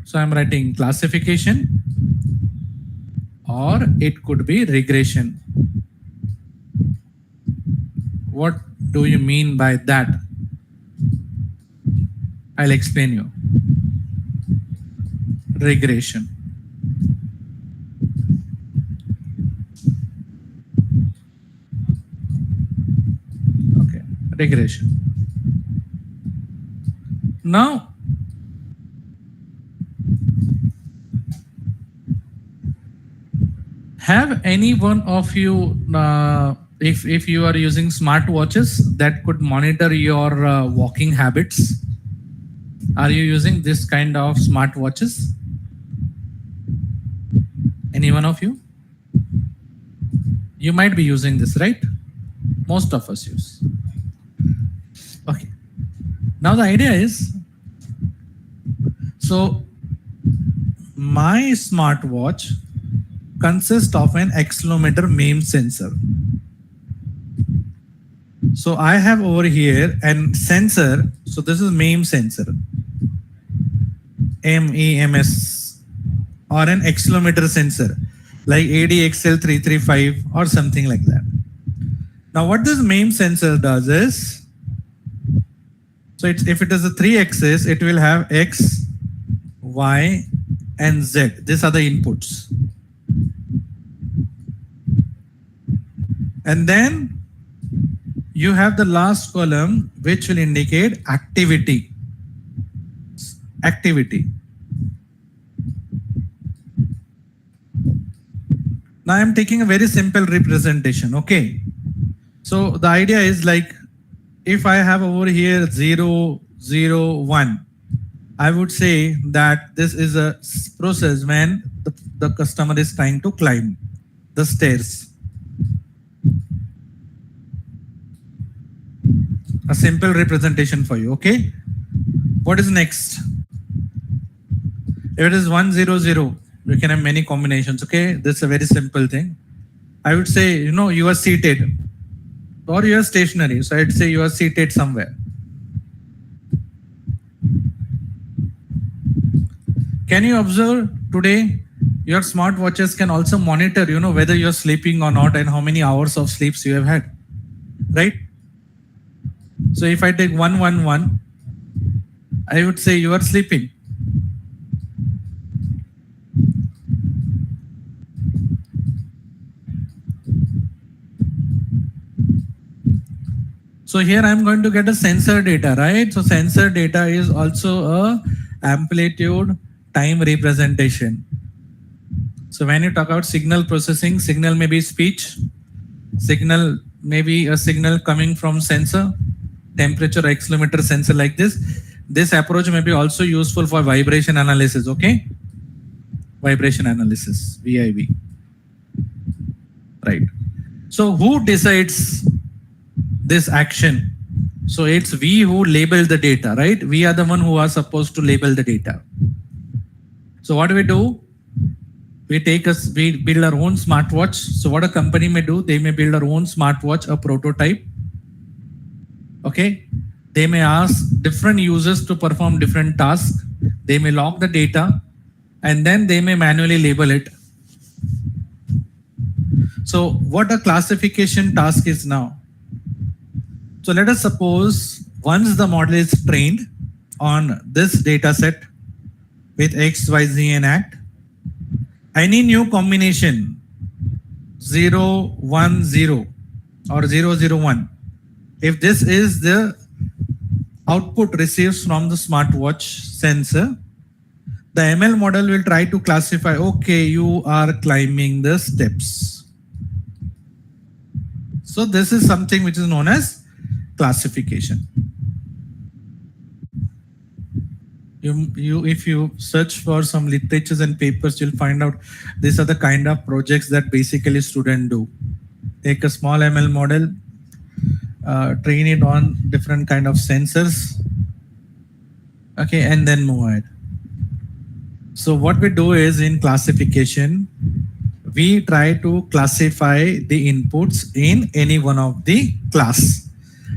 So I'm writing classification, or it could be regression. What do you mean by that? I'll explain you. Regression. Okay, regression. Now, have any one of you, if you are using smartwatches that could monitor your walking habits, are you using this kind of smartwatches? Any one of you? You might be using this, right? Most of us use. Okay. Now the idea is, so my smartwatch consists of an accelerometer MEMS sensor. So I have over here an sensor. So this is MEMS sensor, MEMS, or an accelerometer sensor like ADXL335 or something like that. Now what this MEMS sensor does is, so if it is a 3-axis, it will have X, Y, and Z. These are the inputs. And then you have the last column, which will indicate activity. Activity. Now I'm taking a very simple representation, okay? So the idea is like, if I have over here 0, 0, 1, I would say that this is a process when the customer is trying to climb the stairs. A simple representation for you, okay? What is next? If it is 1, 0, 0, you can have many combinations, okay? This is a very simple thing. I would say, you are seated or you are stationary. So I'd say you are seated somewhere. Can you observe today your smartwatches can also monitor, whether you're sleeping or not and how many hours of sleeps you have had, right? So if I take 111, I would say you are sleeping. So here I'm going to get a sensor data, right? So sensor data is also a amplitude time representation. So when you talk about signal processing, signal may be speech, signal may be a signal coming from sensor, temperature accelerometer sensor like this. This approach may be also useful for vibration analysis, okay? Vibration analysis, VIV, right? So who decides this action? So it's we who label the data, right? We are the one who are supposed to label the data. So what do? We build our own smartwatch. So what a company may do, they may build their own smartwatch, a prototype. Okay. They may ask different users to perform different tasks. They may log the data and then they may manually label it. So what a classification task is now. So let us suppose once the model is trained on this data set with X, Y, Z, and ACT, any new combination 0, 1, 0 or 0, 0, 1, if this is the output receives from the smartwatch sensor, the ML model will try to classify, okay, you are climbing the steps. So this is something which is known as classification. If you search for some literatures and papers, you'll find out these are the kind of projects that basically students do. Take a small ML model, train it on different kind of sensors, okay, and then move ahead. So what we do is in classification, we try to classify the inputs in any one of the class.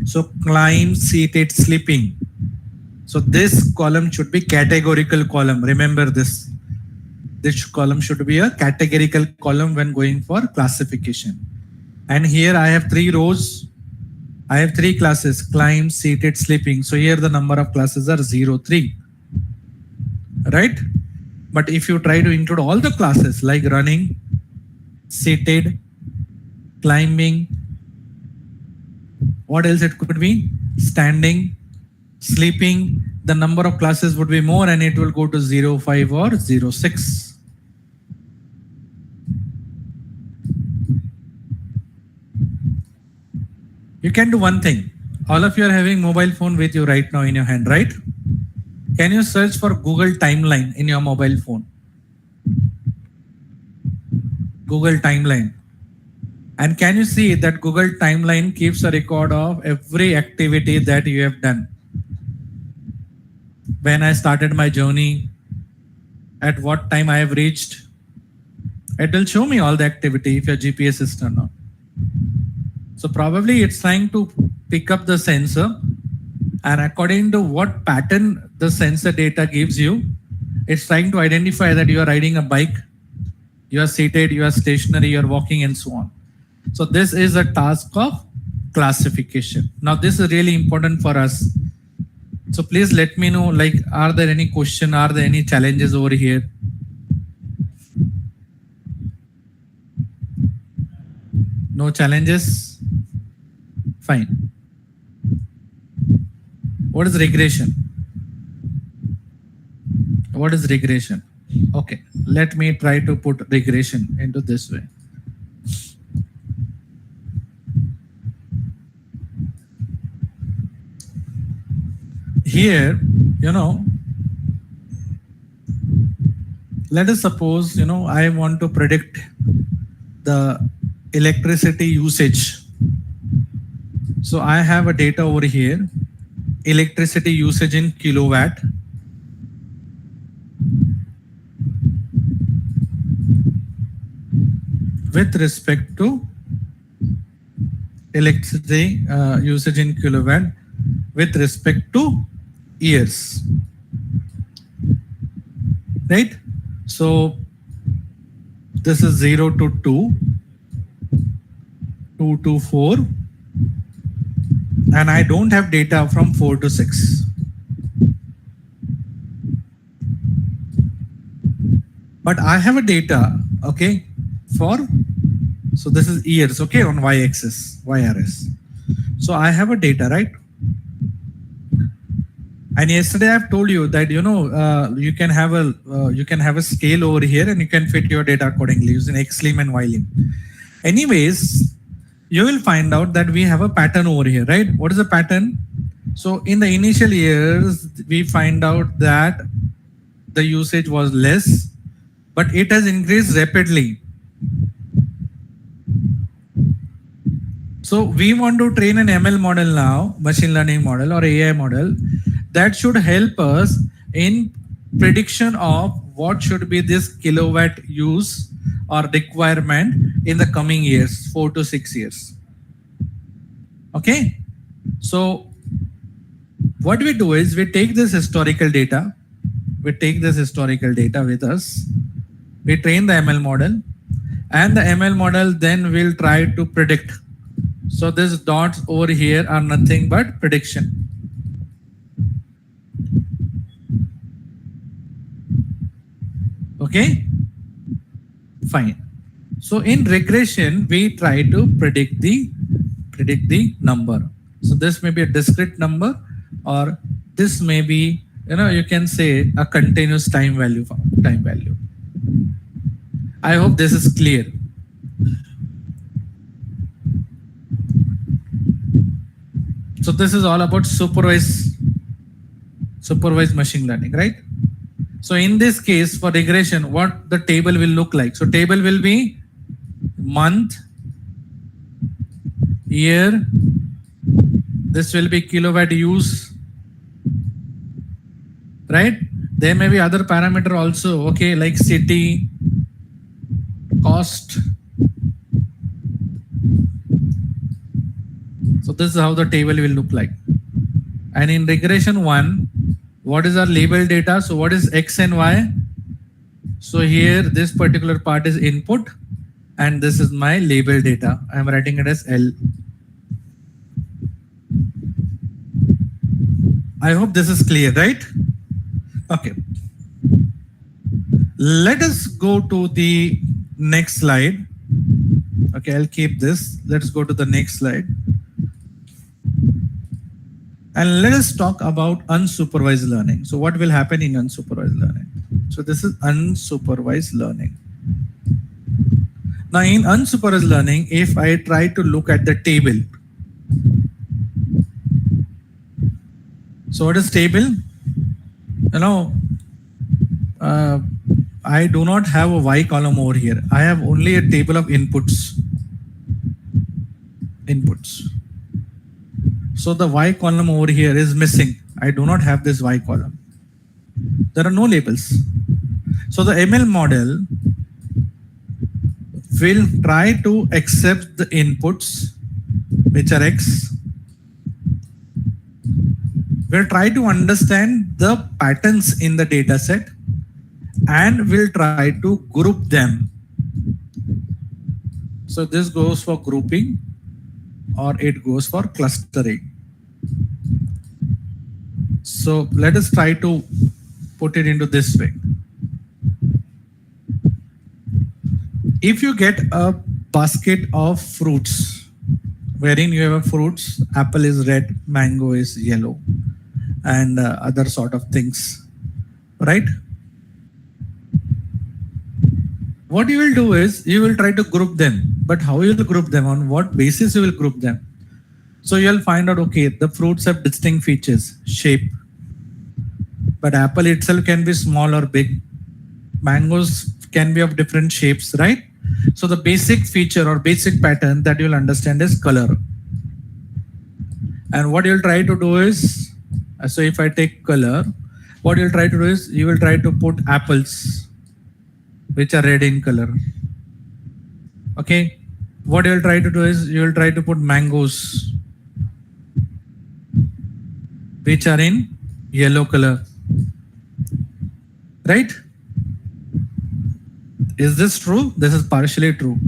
So climb, seated, sleeping. So this column should be categorical column. Remember this. This column should be a categorical column when going for classification. And here I have 3 rows. I have 3 classes: climb, seated, sleeping. So here the number of classes are 0, 3. Right? But if you try to include all the classes like running, seated, climbing, what else it could be? Standing, sleeping, the number of classes would be more and it will go to 0, 5 or 0, 6. You can do one thing. All of you are having mobile phone with you right now in your hand, right? Can you search for Google Timeline in your mobile phone? Google Timeline. And can you see that Google Timeline keeps a record of every activity that you have done? When I started my journey, at what time I have reached. It will show me all the activity if your GPS is turned on. So probably it's trying to pick up the sensor, and according to what pattern the sensor data gives you, it's trying to identify that you are riding a bike, you are seated, you are stationary, you are walking, and so on. So this is a task of classification. Now this is really important for us. So please let me know, like, are there any question? Are there any challenges over here? No challenges? Fine. What is regression? What is regression? Okay, let me try to put regression into this way. Here, let us suppose, I want to predict the electricity usage. So I have a data over here, electricity usage in kilowatt. With respect to electricity usage in kilowatt with respect to years, right? So this is 0 to 2, 2 to 4, and I don't have data from 4 to 6. But I have a data, okay, so this is years, okay, on y-axis, YRS. So I have a data, right? And yesterday I've told you that, you can have a scale over here and you can fit your data accordingly using XLIM and YLIM. Anyways, you will find out that we have a pattern over here, right? What is the pattern? So in the initial years, we find out that the usage was less, but it has increased rapidly. So we want to train an ML model now, machine learning model or AI model, that should help us in prediction of what should be this kilowatt use or requirement in the coming years, 4 to 6 years. Okay. So what we do is we take this historical data, with us, we train the ML model, and the ML model then will try to predict. So these dots over here are nothing but prediction. Okay, fine. So in regression, we try to predict the number. So this may be a discrete number, or this may be, you can say a continuous time value. I hope this is clear. So this is all about supervised machine learning, right? So in this case, for regression, what the table will look like? So table will be month, year, this will be kilowatt use, right? There may be other parameter also, okay, like city, cost. So this is how the table will look like. And in regression 1, What is our label data? So what is X and Y? So here, this particular part is input and this is my label data. I'm writing it as L. I hope this is clear, right? Okay. Let us go to the next slide. Okay, I'll keep this. Let's go to the next slide. And let us talk about unsupervised learning. So what will happen in unsupervised learning? So this is unsupervised learning. Now in unsupervised learning, if I try to look at the table, so what is table? You know, I do not have a Y column over here. I have only a table of inputs. So the Y column over here is missing. I do not have this Y column. There are no labels. So the ML model will try to accept the inputs, which are X. We'll try to understand the patterns in the data set and we'll try to group them. So this goes for grouping or it goes for clustering. So let us try to put it into this way. If you get a basket of fruits, wherein you have fruits, apple is red, mango is yellow, and other sort of things, right? What you will do is you will try to group them, but how you will group them, on what basis you will group them? So you'll find out, okay, the fruits have distinct features, shape, but apple itself can be small or big. Mangoes can be of different shapes, right? So the basic feature or basic pattern that you'll understand is color. And what you'll try to do is, so if I take color, what you'll try to do is you will try to put apples, which are red in color. Okay. What you'll try to do is you will try to put mangoes, which are in yellow color. Right? Is this true? This is partially true.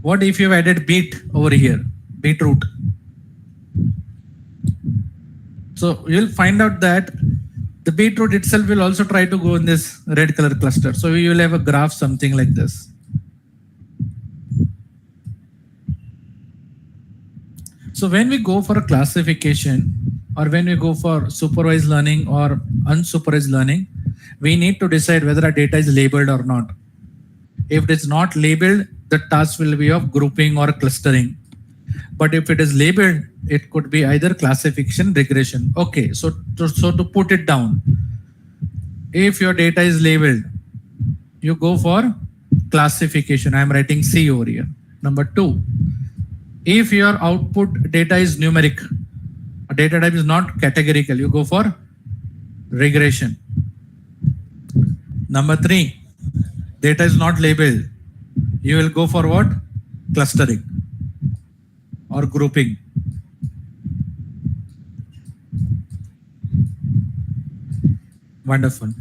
What if you've added beet over here? Beetroot. So you'll find out that the beetroot itself will also try to go in this red color cluster. So you will have a graph something like this. So when we go for a classification or when we go for supervised learning or unsupervised learning, we need to decide whether our data is labeled or not. If it is not labeled, the task will be of grouping or clustering. But if it is labeled, it could be either classification, regression. Okay, so to put it down, if your data is labeled, you go for classification. I'm writing C over here. Number 2, if your output data is numeric, data type is not categorical, you go for regression. Number 3, data is not labeled, you will go for what? Clustering or grouping. Wonderful.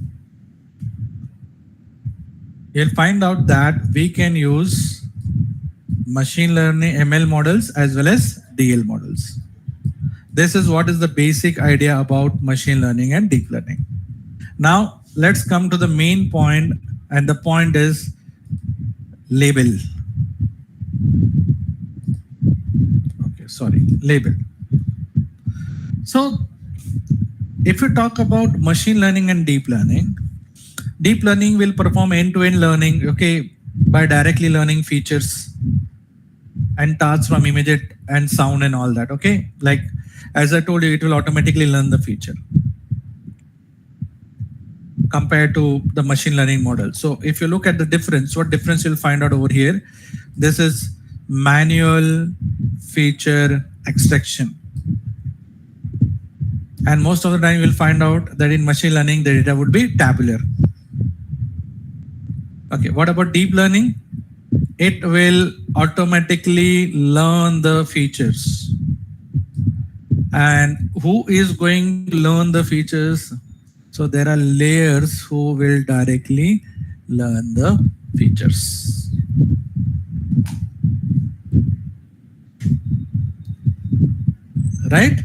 You'll find out that we can use machine learning ML models as well as DL models. This is what is the basic idea about machine learning and deep learning. Now let's come to the main point, and the point is label. Okay, sorry, label. So if you talk about machine learning and deep learning will perform end-to-end learning, okay, by directly learning features and tasks from image and sound and all that, okay? Like, as I told you, it will automatically learn the feature compared to the machine learning model. So if you look at the difference, what difference you'll find out over here, this is manual feature extraction. And most of the time you'll find out that in machine learning, the data would be tabular. Okay, what about deep learning? It will automatically learn the features. And who is going to learn the features? So there are layers who will directly learn the features. Right?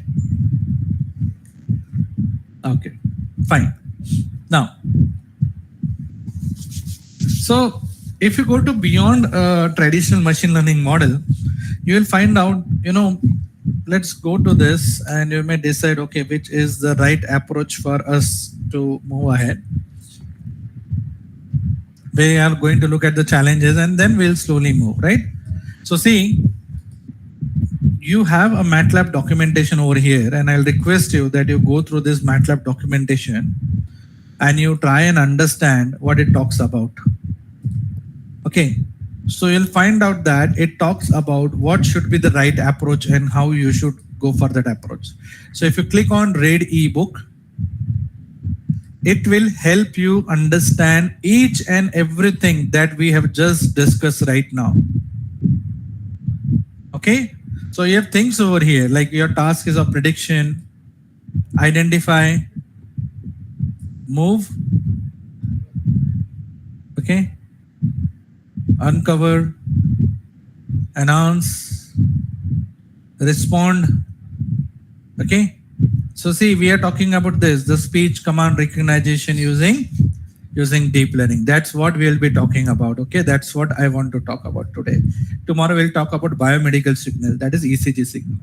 Okay, fine. Now, so if you go to beyond a traditional machine learning model, you will find out, let's go to this and you may decide, okay, which is the right approach for us to move ahead. We are going to look at the challenges and then we'll slowly move, right? So see, you have a MATLAB documentation over here, and I'll request you that you go through this MATLAB documentation and you try and understand what it talks about. Okay, so you'll find out that it talks about what should be the right approach and how you should go for that approach. So if you click on read ebook, it will help you understand each and everything that we have just discussed right now. Okay, so you have things over here like your task is a prediction, identify, move, okay, uncover, announce, respond. Okay, so see, we are talking about this, the speech command recognition using deep learning. That's what we'll be talking about. Okay, that's what I want to talk about today. Tomorrow we'll talk about biomedical signal, that is ECG signal.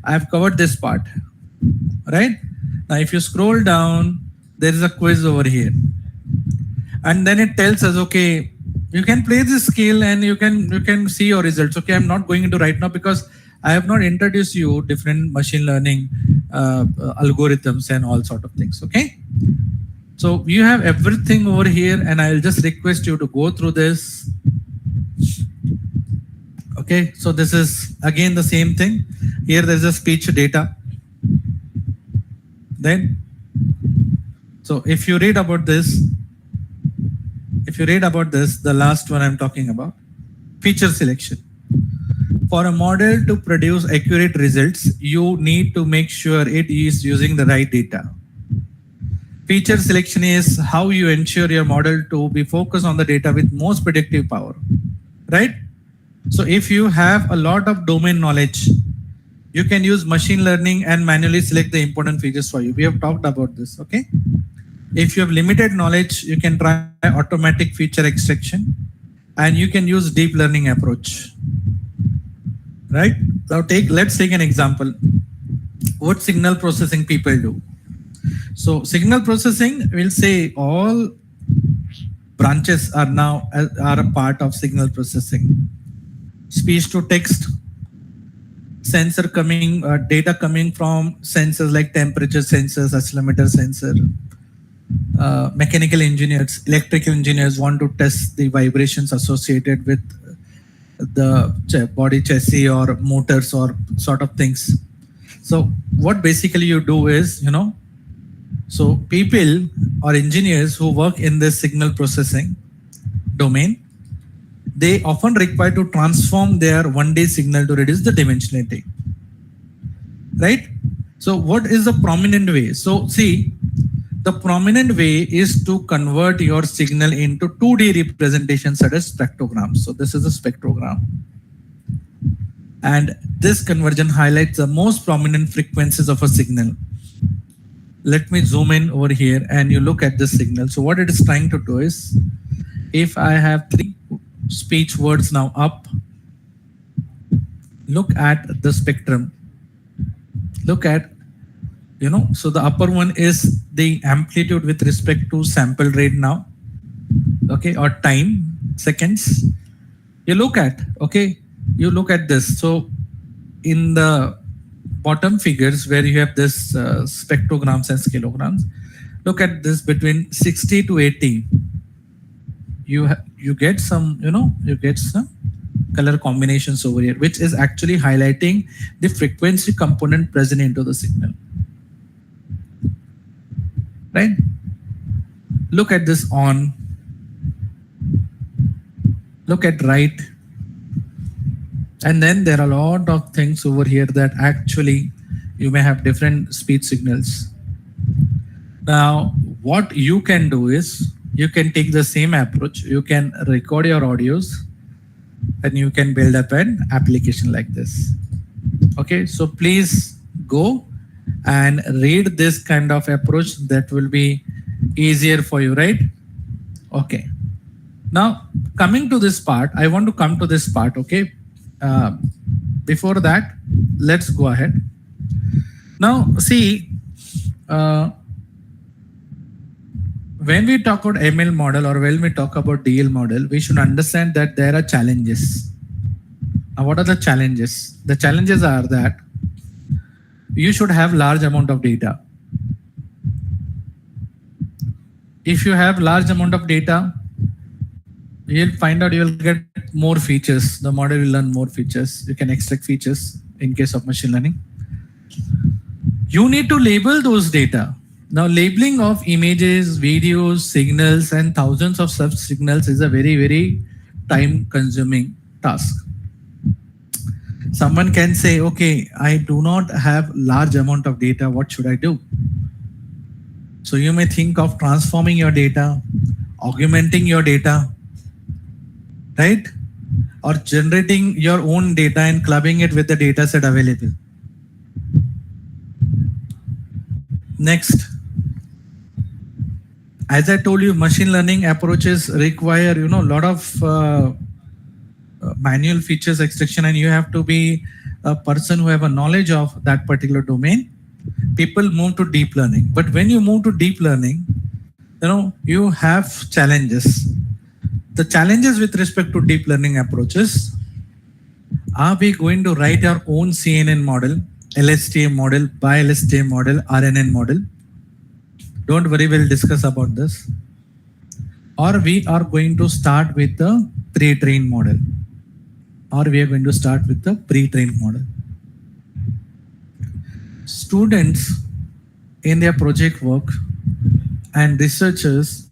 I've covered this part, right? Now if you scroll down, there is a quiz over here, and then it tells us, okay, you can play this skill and you can see your results. Okay, I'm not going into right now because I have not introduced you different machine learning algorithms and all sort of things. Okay, so you have everything over here, and I'll just request you to go through this. Okay, so this is again the same thing. Here there's a speech data. Then, so if you read about this, the last one I'm talking about, feature selection. For a model to produce accurate results, you need to make sure it is using the right data. Feature selection is how you ensure your model to be focused on the data with most predictive power, right? So if you have a lot of domain knowledge, you can use machine learning and manually select the important features for you. We have talked about this, okay? If you have limited knowledge, you can try automatic feature extraction, and you can use deep learning approach, right? Now let's take an example. What signal processing people do. So signal processing will say all branches are now a part of signal processing. Speech to text, sensor coming, data coming from sensors like temperature sensors, accelerometer sensor. Mechanical engineers, electrical engineers want to test the vibrations associated with the body chassis or motors or sort of things. So what basically you do is, so people or engineers who work in this signal processing domain, they often require to transform their 1D signal to reduce the dimensionality, right? So what is the prominent way? So see, the prominent way is to convert your signal into 2D representations such as spectrograms. So this is a spectrogram. And this conversion highlights the most prominent frequencies of a signal. Let me zoom in over here and you look at this signal. So what it is trying to do is, if I have 3 speech words now up, look at the spectrum. Look at, so the upper one is the amplitude with respect to sample rate now, okay, or time, seconds. You look at, okay, you look at this. So in the bottom figures where you have this spectrograms and scalograms, look at this between 60 to 80. You get some, you get some color combinations over here, which is actually highlighting the frequency component present into the signal. Right? Look at this on. Look at right. And then there are a lot of things over here that actually You may have different speech signals. Now, what you can do is you can take the same approach. You can record your audios and you can build up an application like this. Okay, so please go and read this kind of approach. That will be easier for you, right? Okay. Now, coming to this part, I want to come to this part, okay? Before that, let's go ahead. Now, see, when we talk about ML model or when we talk about DL model, we should understand that there are challenges. Now, what are the challenges? The challenges are that you should have large amount of data. If you have large amount of data, you'll find out you'll get more features. The model will learn more features. You can extract features in case of machine learning. You need to label those data. Now, labeling of images, videos, signals, and thousands of such signals is a very, very time-consuming task. Someone can say, okay, I do not have large amount of data. What should I do? So you may think of transforming your data, augmenting your data, right? Or generating your own data and clubbing it with the data set available. Next, as I told you, machine learning approaches require, a lot of manual features extraction, and you have to be a person who have a knowledge of that particular domain. People move to deep learning, but when you move to deep learning, you have challenges. The challenges with respect to deep learning approaches: are we going to write our own CNN model, LSTM model, bi-LSTM model, RNN model? Don't worry, we'll discuss about this. Or we are going to start with the pre-trained model. Or we are going to start with the pre-trained model. Students in their project work and researchers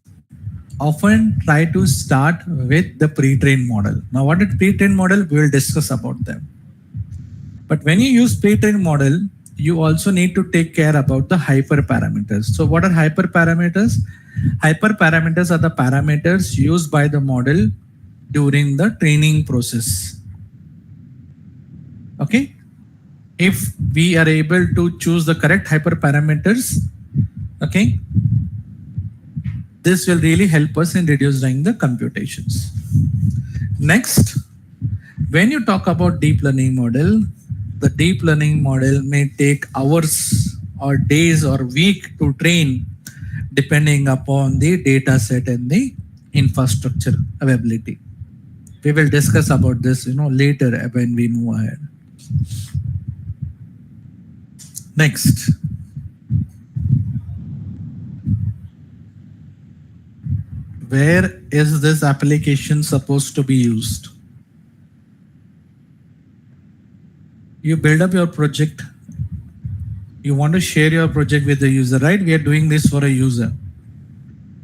often try to start with the pre-trained model. Now, what is pre-trained model? We will discuss about them. But when you use pre-trained model, you also need to take care about the hyperparameters. So what are hyperparameters? Hyperparameters are the parameters used by the model during the training process. Okay. If we are able to choose the correct hyperparameters, okay, this will really help us in reducing the computations. Next, when you talk about deep learning model, the deep learning model may take hours or days or week to train, depending upon the data set and the infrastructure availability. We will discuss about this, later when we move ahead. Next. Where is this application supposed to be used? You build up your project. You want to share your project with the user, right? We are doing this for a user.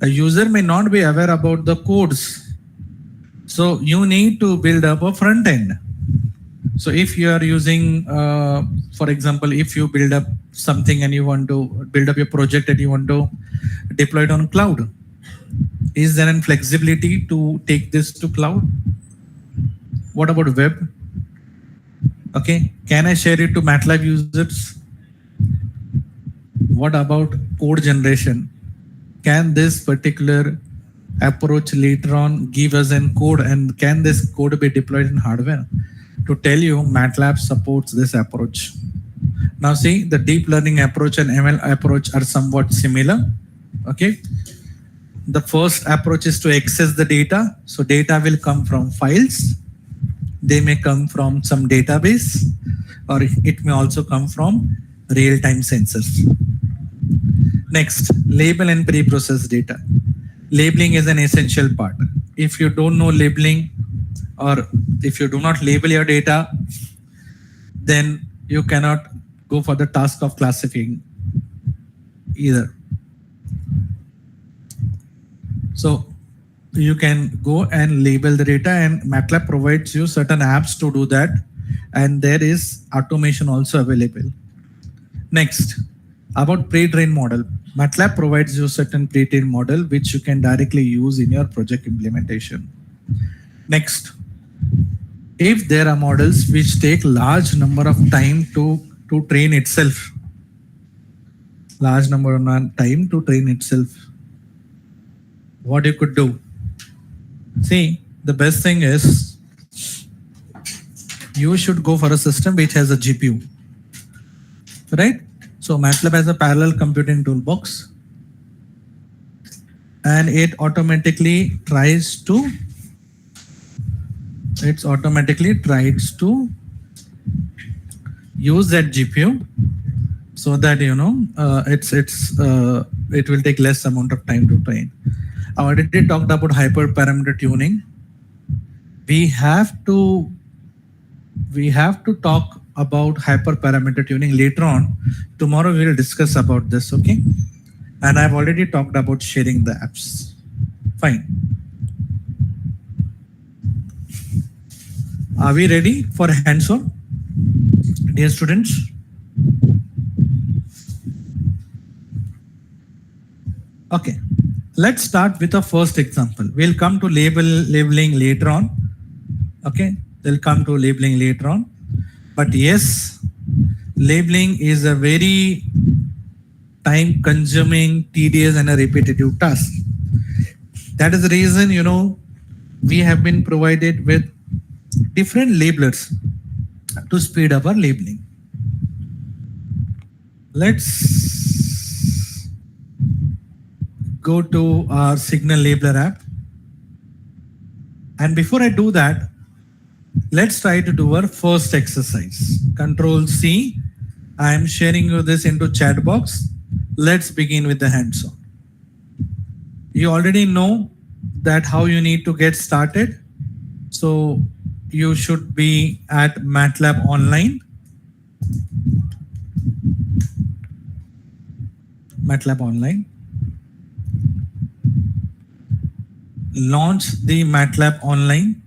A user may not be aware about the codes. So you need to build up a front end. So if you are using, for example, if you build up something and you want to build up your project and you want to deploy it on cloud, is there any flexibility to take this to cloud? What about web? Okay, can I share it to MATLAB users? What about code generation? Can this particular approach later on give us a code, and can this code be deployed in hardware? To tell you, MATLAB supports this approach. Now see, the deep learning approach and ML approach are somewhat similar. Okay. The first approach is to access the data. So data will come from files. They may come from some database, or it may also come from real-time sensors. Next, label and pre-process data. Labeling is an essential part. If you don't know labeling, or if you do not label your data, then you cannot go for the task of classifying either. So you can go and label the data, and MATLAB provides you certain apps to do that. And there is automation also available. Next, about pre-trained model. MATLAB provides you certain pre-trained model which you can directly use in your project implementation. Next, if there are models which take large number of time to train itself, large number of time to train itself, what you could do? See, the best thing is you should go for a system which has a GPU, right? So MATLAB has a parallel computing toolbox, and it automatically tries to use that GPU so that it will take less amount of time to train. I already talked about hyperparameter tuning. We have to talk about hyperparameter tuning later on. Tomorrow we will discuss about this, okay? And I've already talked about sharing the apps. Fine. Are we ready for hands-on, dear students? Okay, let's start with the first example. We'll come to labeling later on. Okay, we'll come to labeling later on. But yes, labeling is a very time-consuming, tedious, and a repetitive task. That is the reason, we have been provided with different labelers to speed up our labeling. Let's go to our Signal Labeler app. And before I do that, let's try to do our first exercise. Control C. I am sharing you this into chat box. Let's begin with the hands-on. You already know that how you need to get started. So you should be at MATLAB Online. MATLAB Online. Launch the MATLAB Online.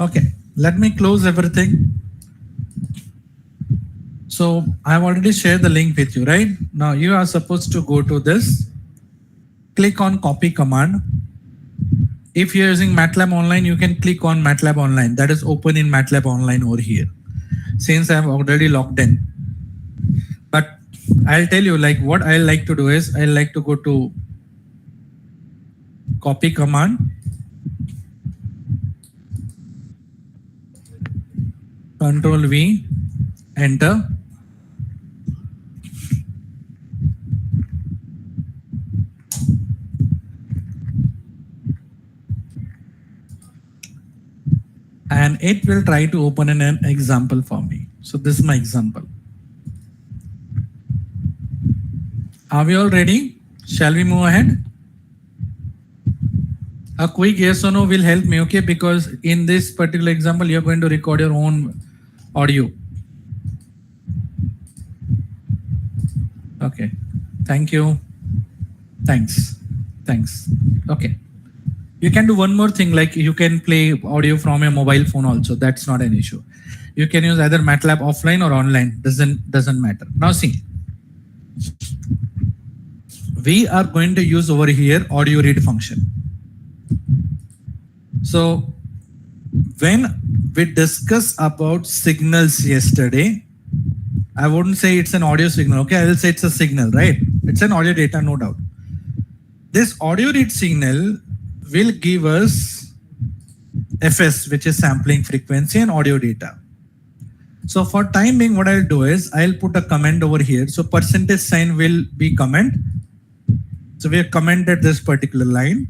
Okay, let me close everything. So I've already shared the link with you, right? Now you are supposed to go to this, click on copy command. If you're using MATLAB Online, you can click on MATLAB Online. That is open in MATLAB Online over here. Since I've already logged in. But I'll tell you, like, what I like to do is I like to go to copy command. Control V, enter. And it will try to open an example for me. So this is my example. Are we all ready? Shall we move ahead? A quick yes or no will help me, okay? Because in this particular example, you're going to record your own audio. Okay. Thank you. Thanks. Thanks. Okay. You can do one more thing, like you can play audio from your mobile phone also. That's not an issue. You can use either MATLAB offline or online. Doesn't matter. Now see, we are going to use over here audio read function. So when we discussed about signals yesterday. I wouldn't say it's an audio signal. Okay, I will say it's a signal, right? It's an audio data, no doubt. This audio read signal will give us FS, which is sampling frequency and audio data. So for time being, what I'll do is I'll put a comment over here. So percentage sign will be comment. So we have commented this particular line,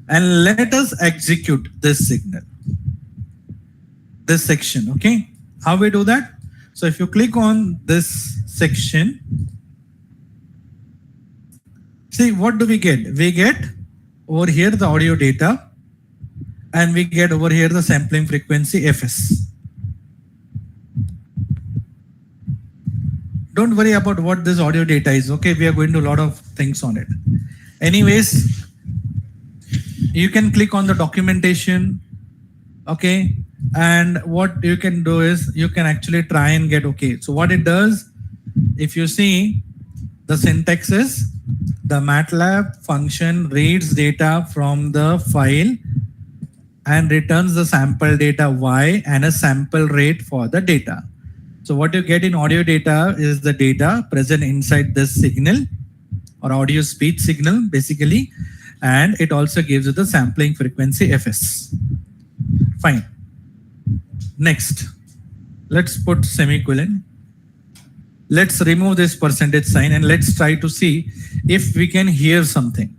and let us execute this signal, this section. Okay, how we do that? So if you click on this section, see what do we get? We get over here the audio data, and we get over here the sampling frequency FS. Don't worry about what this audio data is. Okay, we are going to do a lot of things on it. Anyways, you can click on the documentation. Okay, and what you can do is you can actually try and get okay. So what it does, if you see the syntax is the MATLAB function reads data from the file and returns the sample data Y and a sample rate for the data. So what you get in audio data is the data present inside this signal or audio speech signal basically, and it also gives you the sampling frequency FS. Fine. Next, let's put semicolon. Let's remove this percentage sign and let's try to see if we can hear something.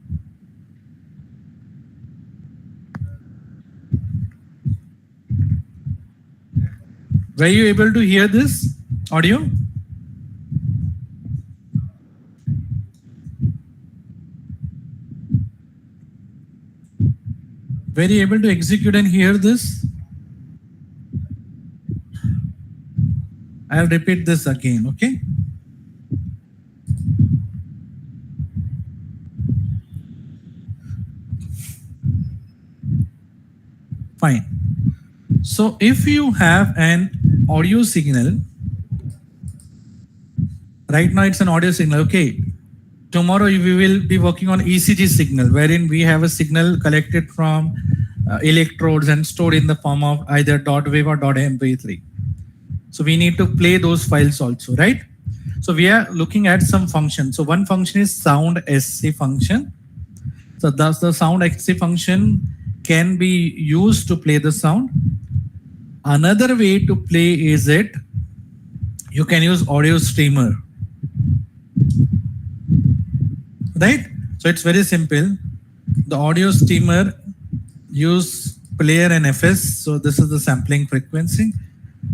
Were you able to hear this audio? Were you able to execute and hear this? I'll repeat this again, okay? Fine. So if you have an audio signal, right now it's an audio signal, okay? Tomorrow we will be working on ECG signal, wherein we have a signal collected from electrodes and stored in the form of either dot wave or dot MP3. So we need to play those files also, right? So we are looking at some function. So one function is sound SC function. So thus the sound SC function can be used to play the sound. Another way to play is it, you can use audio streamer, right? So it's very simple. The audio streamer use player and FS. So this is the sampling frequency.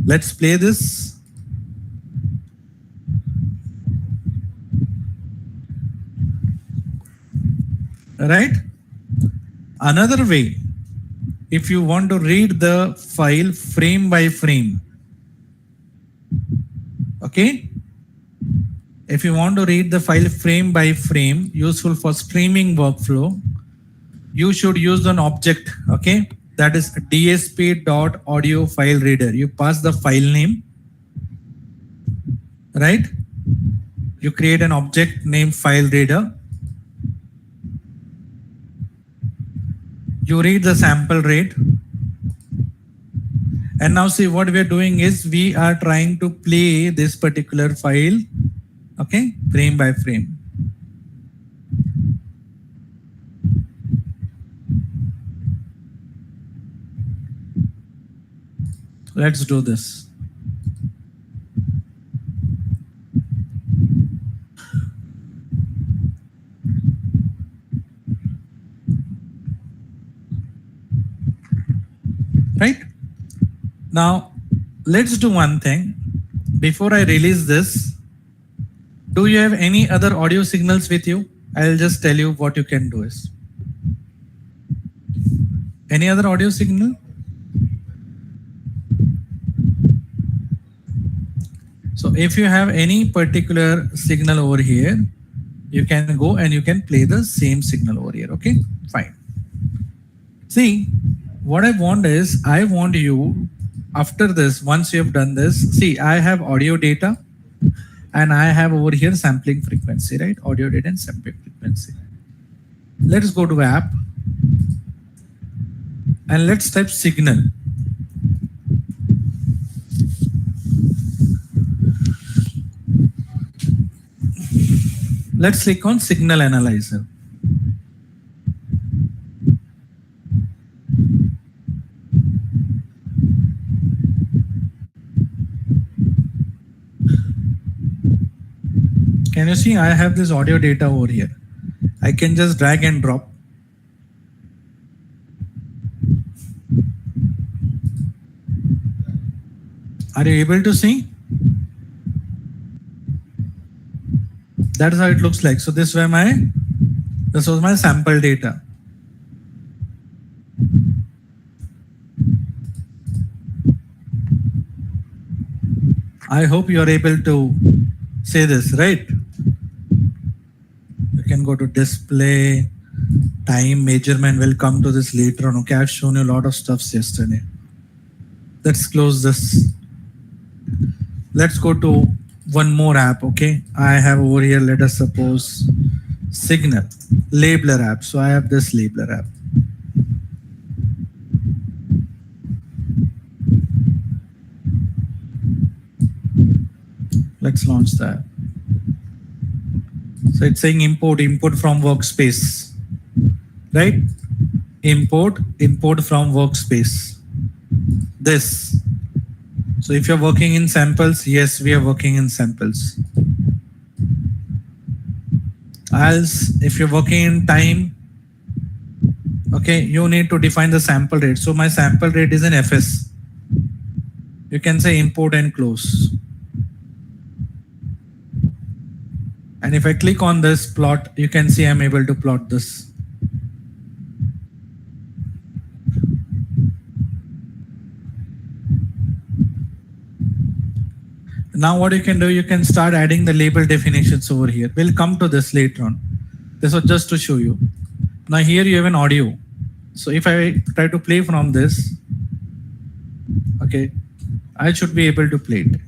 Let's play this. Right? Another way, if you want to read the file frame by frame, okay? If you want to read the file frame by frame, useful for streaming workflow, you should use an object, okay? That is dsp.audio file reader. You pass the file name, right? You create an object named file reader. You read the sample rate. And now see what we are doing is we are trying to play this particular file, okay, frame by frame. Let's do this. Right? Now, let's do one thing. Before I release this, do you have any other audio signals with you? I'll just tell you what you can do is. Any other audio signal? So if you have any particular signal over here, you can go and you can play the same signal over here. Okay, fine. See, what I want is, I want you, after this, once you have done this, see, I have audio data and I have over here sampling frequency, right? Audio data and sampling frequency. Let's go to app and let's type signal. Let's click on Signal Analyzer. Can you see I have this audio data over here? I can just drag and drop. Are you able to see? That is how it looks like. So this was my sample data. I hope you are able to see this, right? You can go to display, time, measurement. We'll come to this later on. Okay, I've shown you a lot of stuff yesterday. Let's close this. Let's go to one more app. Okay, I have over here, let us suppose Signal Labeler app. So I have this Labeler app. Let's launch that. So it's saying import from workspace, right? Import from workspace. This. So if you're working in samples, yes, we are working in samples. Else, if you're working in time, okay, you need to define the sample rate. So my sample rate is in FS. You can say import and close. And if I click on this plot, you can see I'm able to plot this. Now what you can do, you can start adding the label definitions over here. We'll come to this later on. This was just to show you. Now here you have an audio. So if I try to play from this, okay, I should be able to play it.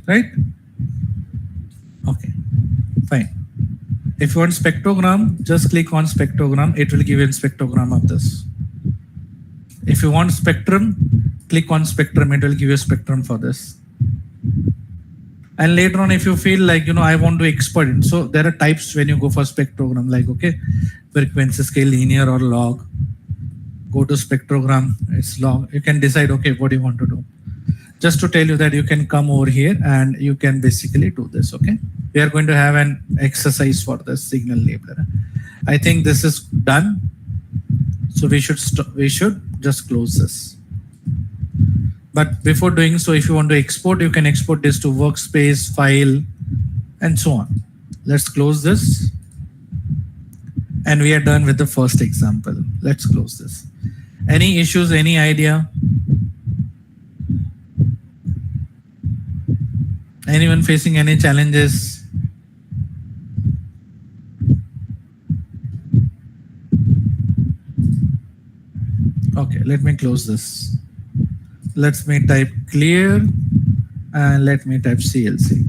Right? Okay, fine. If you want spectrogram, just click on spectrogram. It will give you a spectrogram of this. If you want spectrum, click on spectrum. It will give you a spectrum for this. And later on, if you feel like, I want to export it. So there are types when you go for spectrogram, like, okay, frequency scale, linear or log. Go to spectrogram, it's log. You can decide, okay, what do you want to do? Just to tell you that you can come over here and you can basically do this, okay? We are going to have an exercise for the Signal Labeler. I think this is done. So we should just close this. But before doing so, if you want to export, you can export this to workspace, file, and so on. Let's close this. And we are done with the first example. Let's close this. Any issues, any idea? Anyone facing any challenges? Okay, let me close this. Let me type clear and let me type CLC.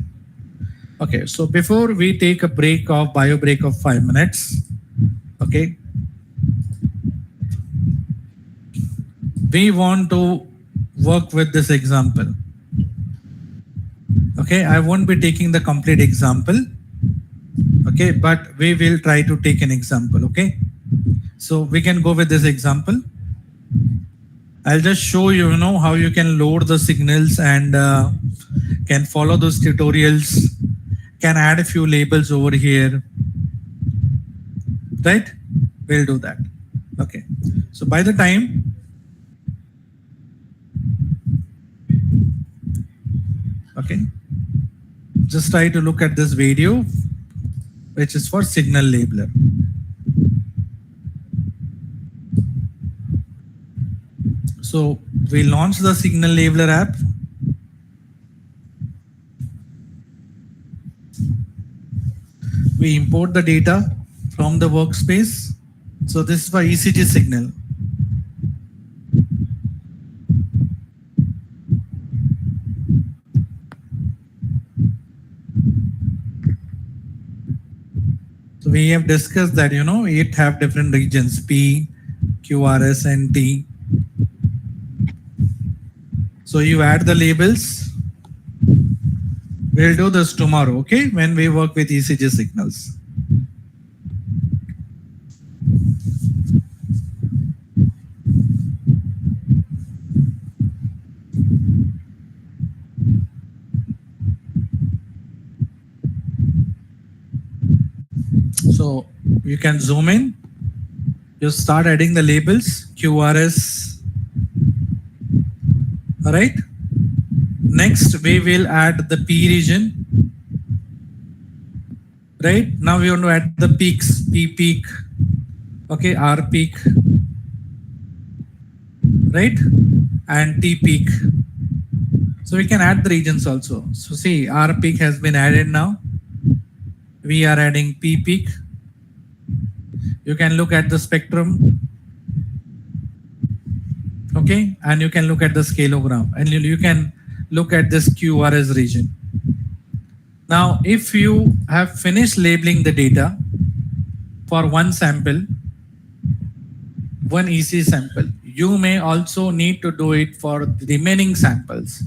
Okay, so before we take a bio break of 5 minutes, okay, we want to work with this example. Okay, I won't be taking the complete example. Okay, but we will try to take an example. Okay, so we can go with this example. I'll just show you, how you can load the signals and can follow those tutorials, can add a few labels over here, right? We'll do that. Okay, so by the time, okay, just try to look at this video, which is for Signal Labeler. So we launch the Signal Labeler app. We import the data from the workspace. So this is for ECG signal. So we have discussed that, it have different regions, P, QRS, and T. So you add the labels. We'll do this tomorrow, okay? When we work with ECG signals. So you can zoom in. You start adding the labels, QRS. All right. Next, we will add the P region. Right. Now we want to add the peaks, P peak. Okay, R peak. Right. And T peak. So we can add the regions also. So see, R peak has been added now. We are adding P peak. You can look at the spectrum. Okay, and you can look at the scaleogram, and you can look at this QRS region. Now, if you have finished labeling the data for one sample, one EC sample, you may also need to do it for the remaining samples.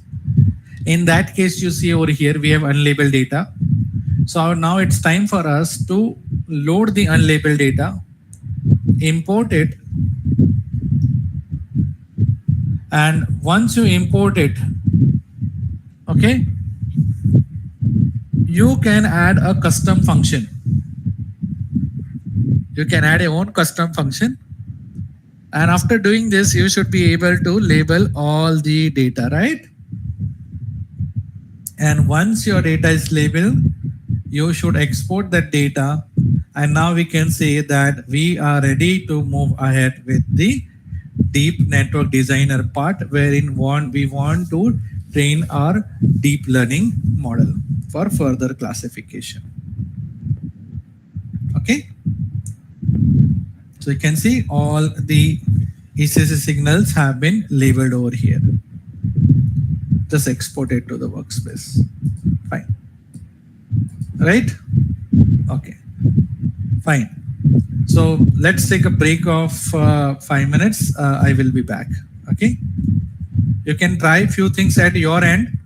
In that case, you see over here, we have unlabeled data. So now it's time for us to load the unlabeled data, import it, and once you import it, okay, you can add a custom function. You can add your own custom function. And after doing this, you should be able to label all the data, right? And once your data is labeled, you should export that data. And now we can say that we are ready to move ahead with the deep network designer part, wherein we want to train our deep learning model for further classification. Okay. So you can see all the ECC signals have been labeled over here. Just export it to the workspace. Fine. Right? Okay. Fine. So let's take a break of 5 minutes. I will be back. Okay. You can try a few things at your end.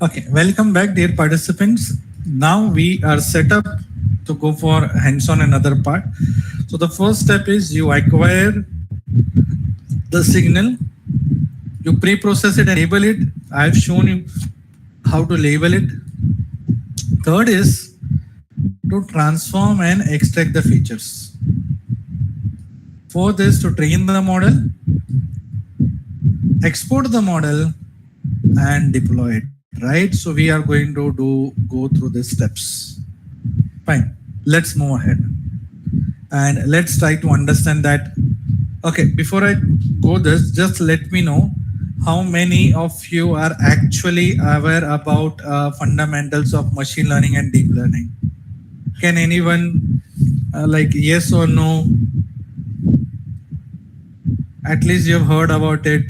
Okay, welcome back, dear participants. Now we are set up to go for hands-on another part. So the first step is you acquire the signal, you pre-process it and label it. I've shown you how to label it. Third is to transform and extract the features. Fourth is to train the model, export the model, and deploy it. Right? So we are going to go through the steps. Fine. Let's move ahead. And let's try to understand that. Okay, before I go this, just let me know how many of you are actually aware about fundamentals of machine learning and deep learning. Can anyone like yes or no? At least you've heard about it.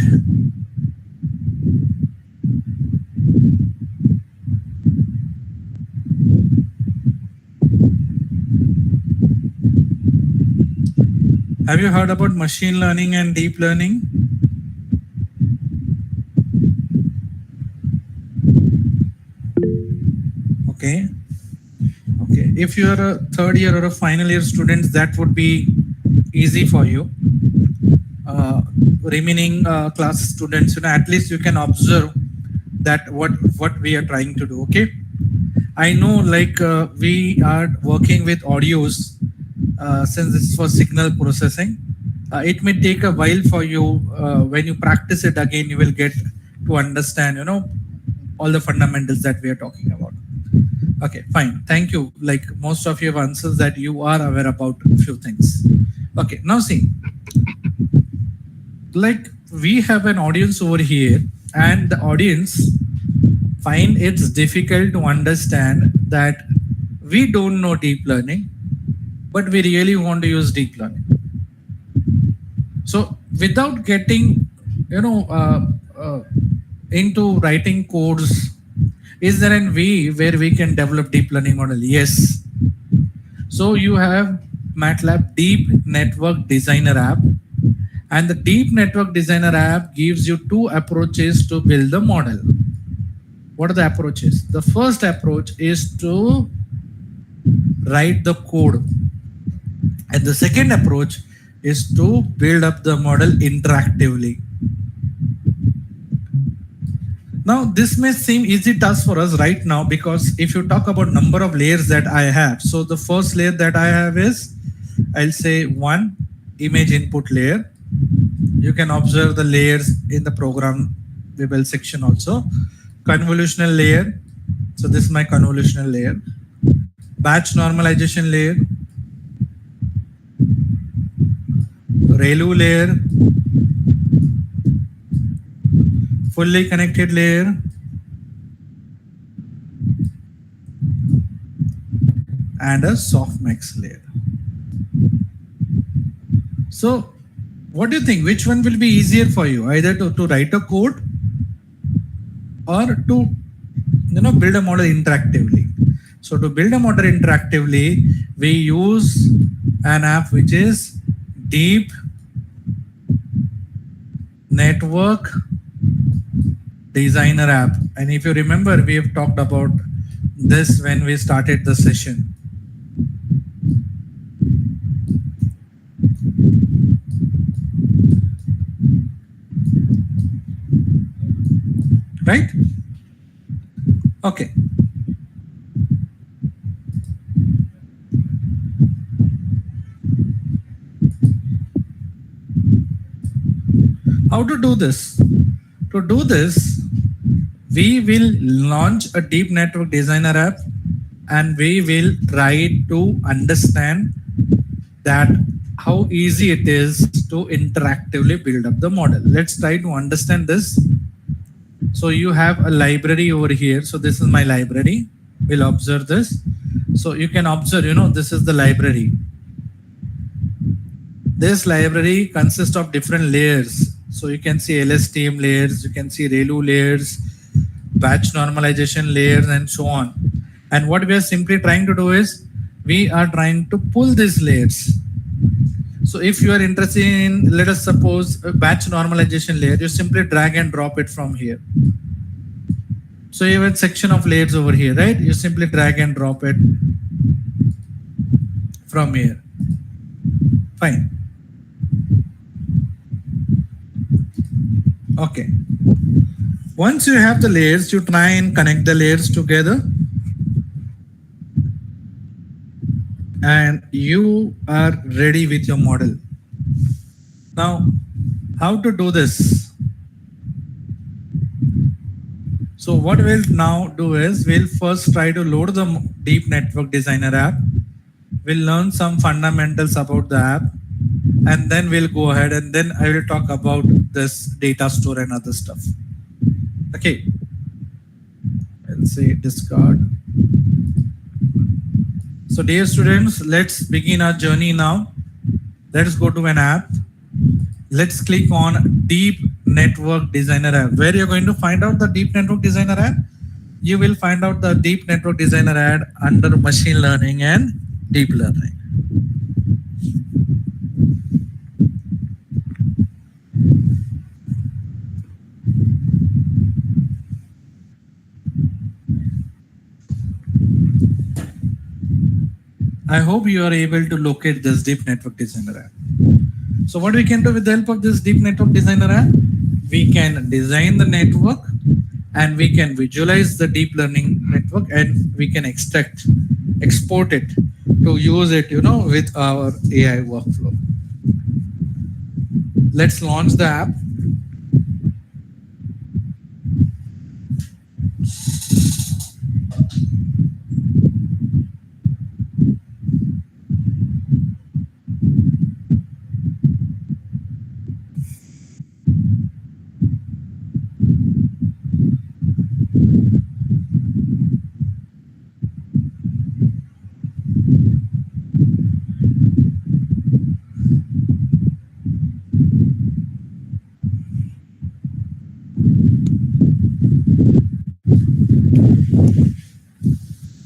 Have you heard about machine learning and deep learning? Okay. Okay. If you are a third year or a final year student, that would be easy for you. Remaining class students, at least you can observe that what we are trying to do. Okay. I know like we are working with audios since this is for signal processing. It may take a while for you. When you practice it again, you will get to understand, all the fundamentals that we are talking about. Okay, fine. Thank you. Like most of you have answers that you are aware about a few things. Okay, now see, like we have an audience over here and the audience find it's difficult to understand that we don't know deep learning, but we really want to use deep learning. So without getting, into writing codes, is there a way where we can develop deep learning model? Yes. So you have MATLAB Deep Network Designer app, and the Deep Network Designer app gives you two approaches to build the model. What are the approaches? The first approach is to write the code, and the second approach is to build up the model interactively. Now, this may seem easy task for us right now, because if you talk about number of layers that I have, so the first layer that I have is, I'll say one image input layer. You can observe the layers in the program level section also. Convolutional layer. So this is my convolutional layer. Batch normalization layer. ReLU layer. Fully connected layer. And a softmax layer. So what do you think? Which one will be easier for you? Either to write a code or to build a model interactively. So to build a model interactively, we use an app which is Deep Network Designer app. And if you remember, we have talked about this when we started the session. Right? Okay. How to do this? To do this, we will launch a Deep Network Designer app, and we will try to understand that how easy it is to interactively build up the model. Let's try to understand this. So you have a library over here. So this is my library. We'll observe this. So you can observe, this is the library. This library consists of different layers. So you can see LSTM layers, you can see ReLU layers, batch normalization layers, and so on. And what we are simply trying to do is, we are trying to pull these layers. So if you are interested in, let us suppose, a batch normalization layer, you simply drag and drop it from here. So you have a section of layers over here, right? You simply drag and drop it from here. Fine. Okay. Once you have the layers, you try and connect the layers together, and you are ready with your model. Now, how to do this? So what we'll now do is we'll first try to load the Deep Network Designer app. We'll learn some fundamentals about the app, and then we'll go ahead and then I will talk about this data store and other stuff. Okay, I'll say discard. So dear students, let's begin our journey now. Let's go to an app. Let's click on Deep Network Designer app. Where you're going to find out the Deep Network Designer app? You will find out the Deep Network Designer app under machine learning and deep learning. I hope you are able to locate this Deep Network Designer app. So what we can do with the help of this Deep Network Designer app? We can design the network and we can visualize the deep learning network and we can export it to use it, with our AI workflow. Let's launch the app.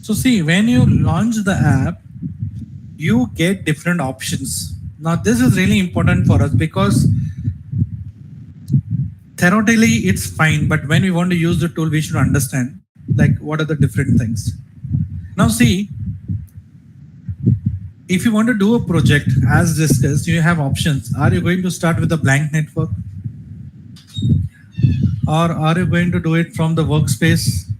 So see, when you launch the app, you get different options. Now this is really important for us because theoretically it's fine, but when we want to use the tool, we should understand like what are the different things. Now see, if you want to do a project as discussed, you have options. Are you going to start with a blank network? Or are you going to do it from the workspace?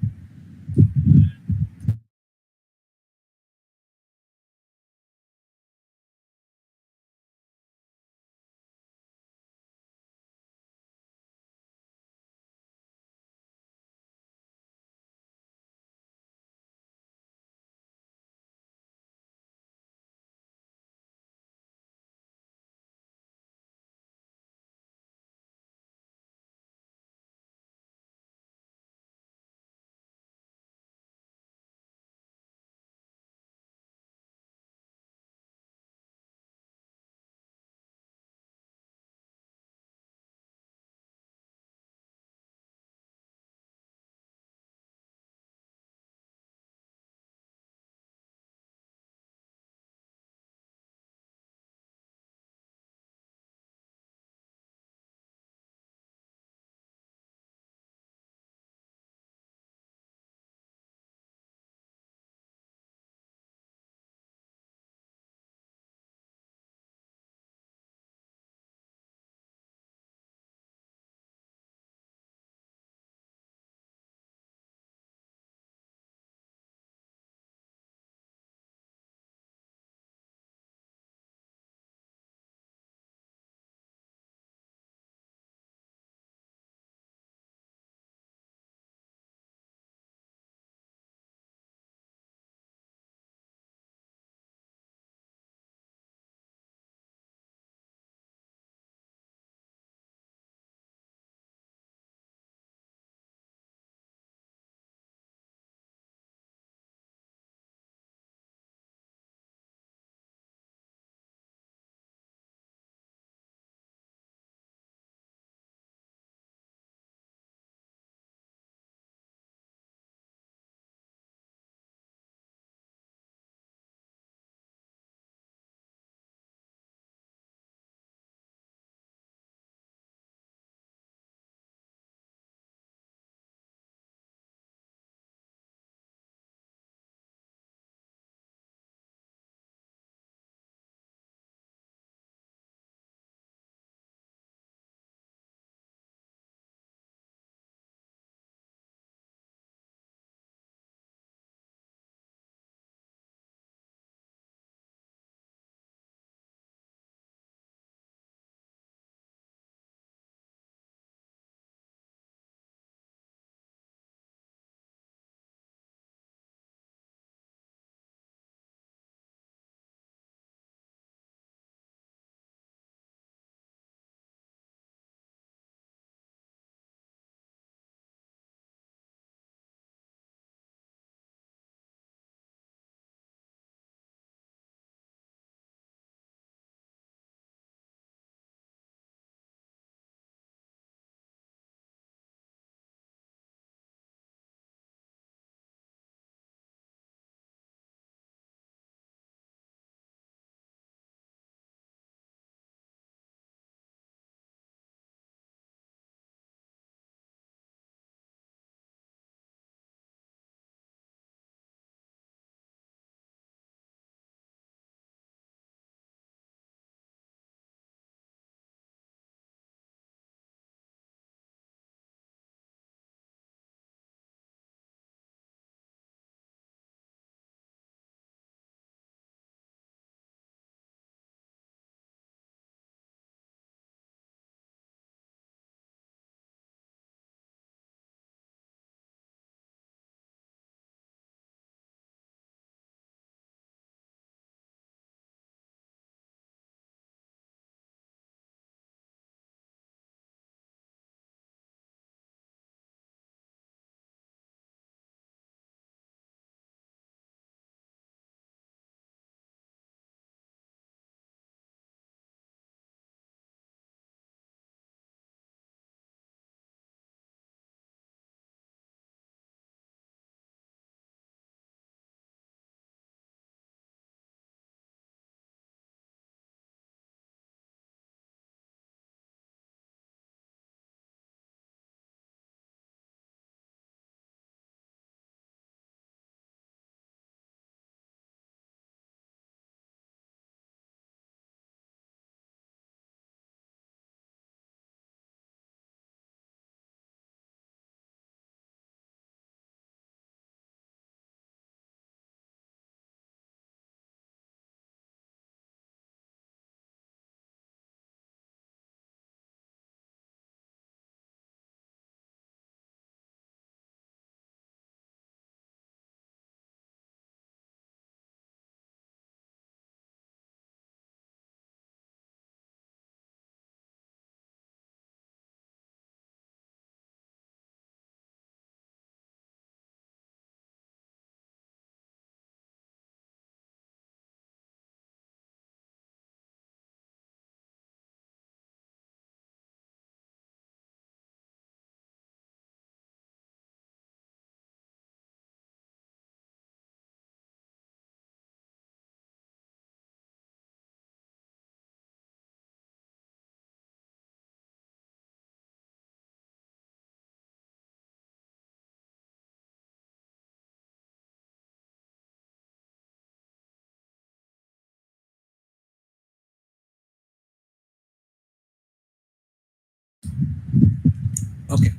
Okay.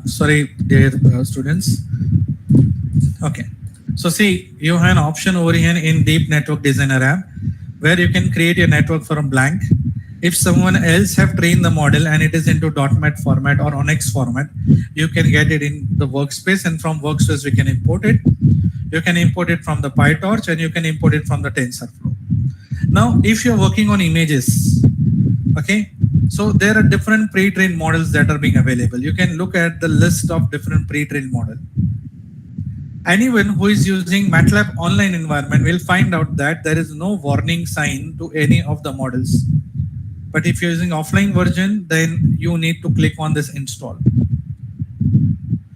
Sorry, dear students. Okay. So see, you have an option over here in Deep Network Designer app where you can create a network from blank. If someone else have trained the model and it is into .NET format or ONNX format, you can get it in the workspace, and from workspace we can import it. You can import it from the PyTorch and you can import it from the TensorFlow. Now, if you're working on images, okay, so there are different pre-trained models that are being available. You can look at the list of different pre-trained models. Anyone who is using MATLAB online environment will find out that there is no warning sign to any of the models. But if you're using offline version, then you need to click on this install.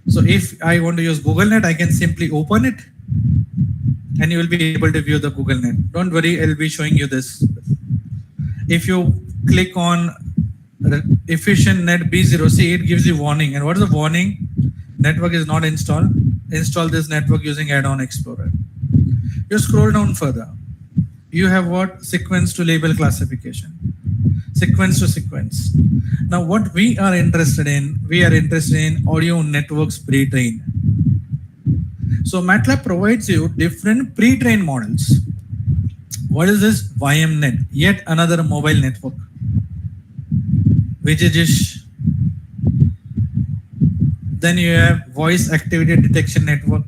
So if I want to use GoogleNet, I can simply open it and you will be able to view the GoogleNet. Don't worry, I'll be showing you this. If you click on efficient net B0, see, it gives you warning. And what is the warning? Network is not installed. Install this network using add-on explorer. You scroll down further. You have what? Sequence to label classification. Sequence to sequence. Now what we are interested in audio networks pre-trained. So MATLAB provides you different pre-trained models. What is this? YMNet, yet another mobile network. Vijajish. Then you have voice activity detection network.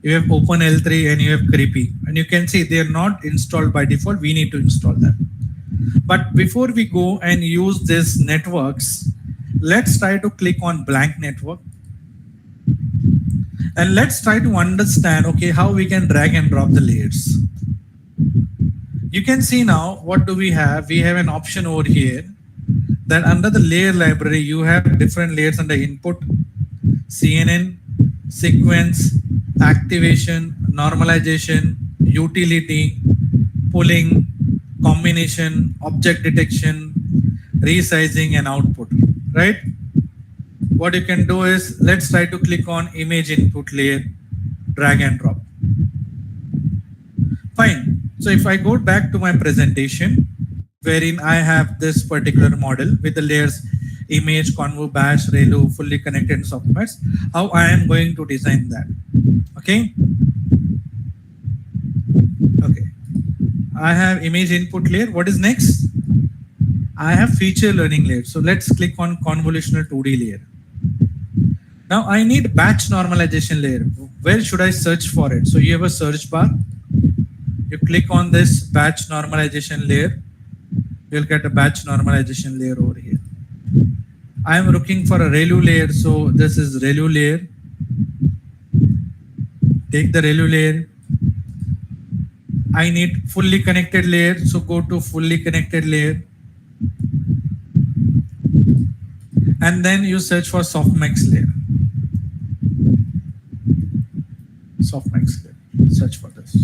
You have OpenL3 and you have Creepy. And you can see they are not installed by default. We need to install them. But before we go and use these networks, let's try to click on blank network. And let's try to understand, okay, how we can drag and drop the layers. You can see now, what do we have? We have an option over here that under the layer library, you have different layers under input, CNN, sequence, activation, normalization, utility, pulling, combination, object detection, resizing, and output, right? What you can do is, let's try to click on image input layer, drag and drop. Fine. So if I go back to my presentation, wherein I have this particular model with the layers image, convo, bash, ReLU, fully connected softwares, how I am going to design that. Okay. Okay. I have image input layer. What is next? I have feature learning layer. So let's click on convolutional 2D layer. Now I need batch normalization layer. Where should I search for it? So you have a search bar. You click on this batch normalization layer. You'll get a batch normalization layer over here. I am looking for a ReLU layer. So this is ReLU layer. Take the ReLU layer. I need fully connected layer. So go to fully connected layer. And then you search for softmax layer. Softmax layer. Search for this.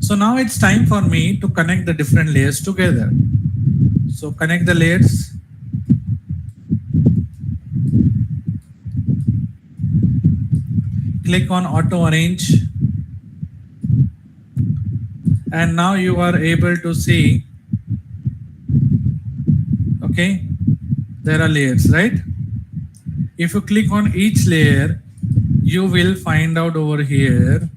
So now it's time for me to connect the different layers together. So connect the layers. Click on auto arrange. And now you are able to see, okay, there are layers, right? If you click on each layer, you will find out over here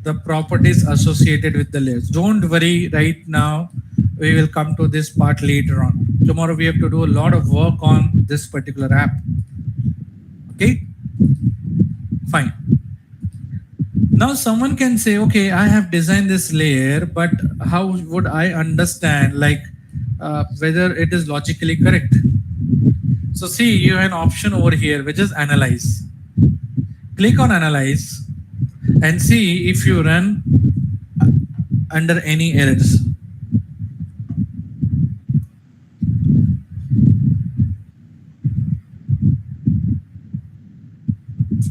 the properties associated with the layers. Don't worry right now. We will come to this part later on. Tomorrow we have to do a lot of work on this particular app. Okay, fine. Now someone can say, okay, I have designed this layer, but how would I understand whether it is logically correct? So see, you have an option over here, which is analyze. Click on analyze and see if you run under any errors.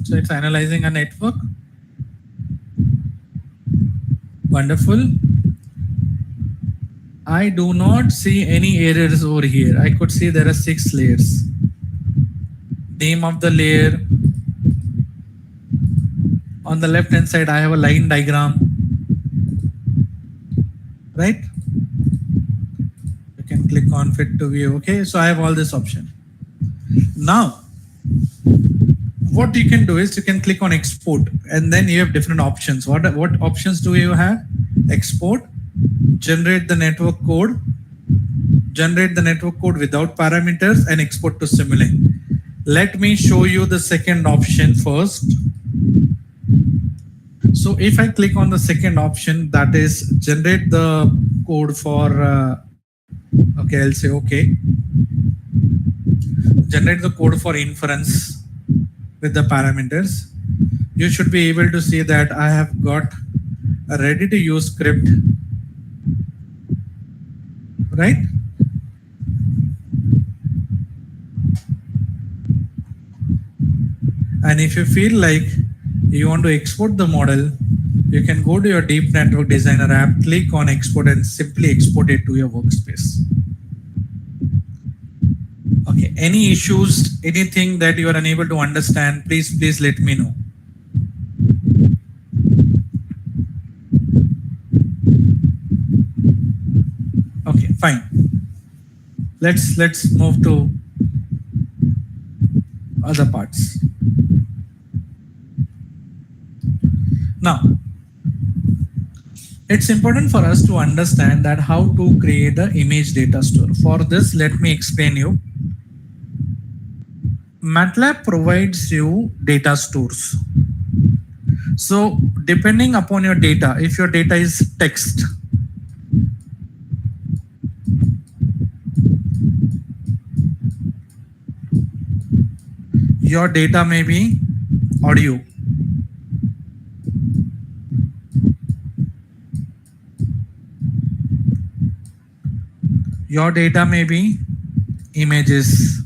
So it's analyzing a network. Wonderful. I do not see any errors over here. I could see there are 6 layers. Name of the layer. On the left hand side, I have a line diagram. Right? You can can click on fit to view. Okay, so I have all this option. Now, what you can do is you can click on export, and then you have different options. What options do you have? Export, generate the network code without parameters, and export to Simulink. Let me show you the second option first. So if I click on the second option, that is generate the code for, okay, I'll say okay. Generate the code for inference with the parameters. You should be able to see that I have got a ready to use script, right? And if you feel like you want to export the model, you can go to your Deep Network Designer app, click on export, and simply export it to your workspace. Okay, any issues, anything that you are unable to understand, please let me know. Okay, fine. Let's move to other parts. Now, it's important for us to understand that how to create the image data store. For this, let me explain you. MATLAB provides you data stores. So depending upon your data, if your data is text, your data may be audio. Your data may be images.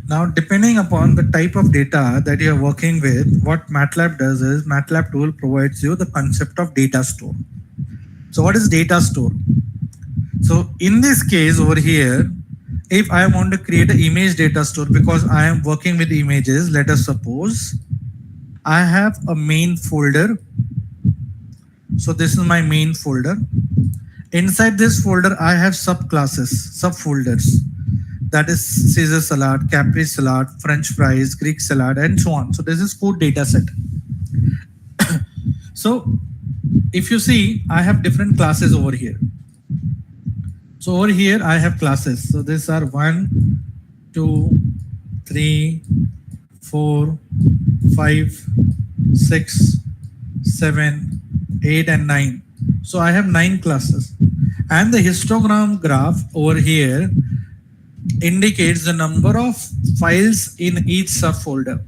Now, depending upon the type of data that you are working with, what MATLAB does is MATLAB tool provides you the concept of data store. So what is data store? So in this case over here, if I want to create an image data store, because I am working with images, let us suppose I have a main folder. So this is my main folder. Inside this folder, I have subclasses, subfolders. That is Caesar salad, Capri salad, French fries, Greek salad, and so on. So this is food data set. So if you see, I have different classes over here. So over here, I have classes. So these are 1, 2, 3, 4, 5, 6, 7, 8, and 9. So I have 9 classes. And the histogram graph over here indicates the number of files in each subfolder.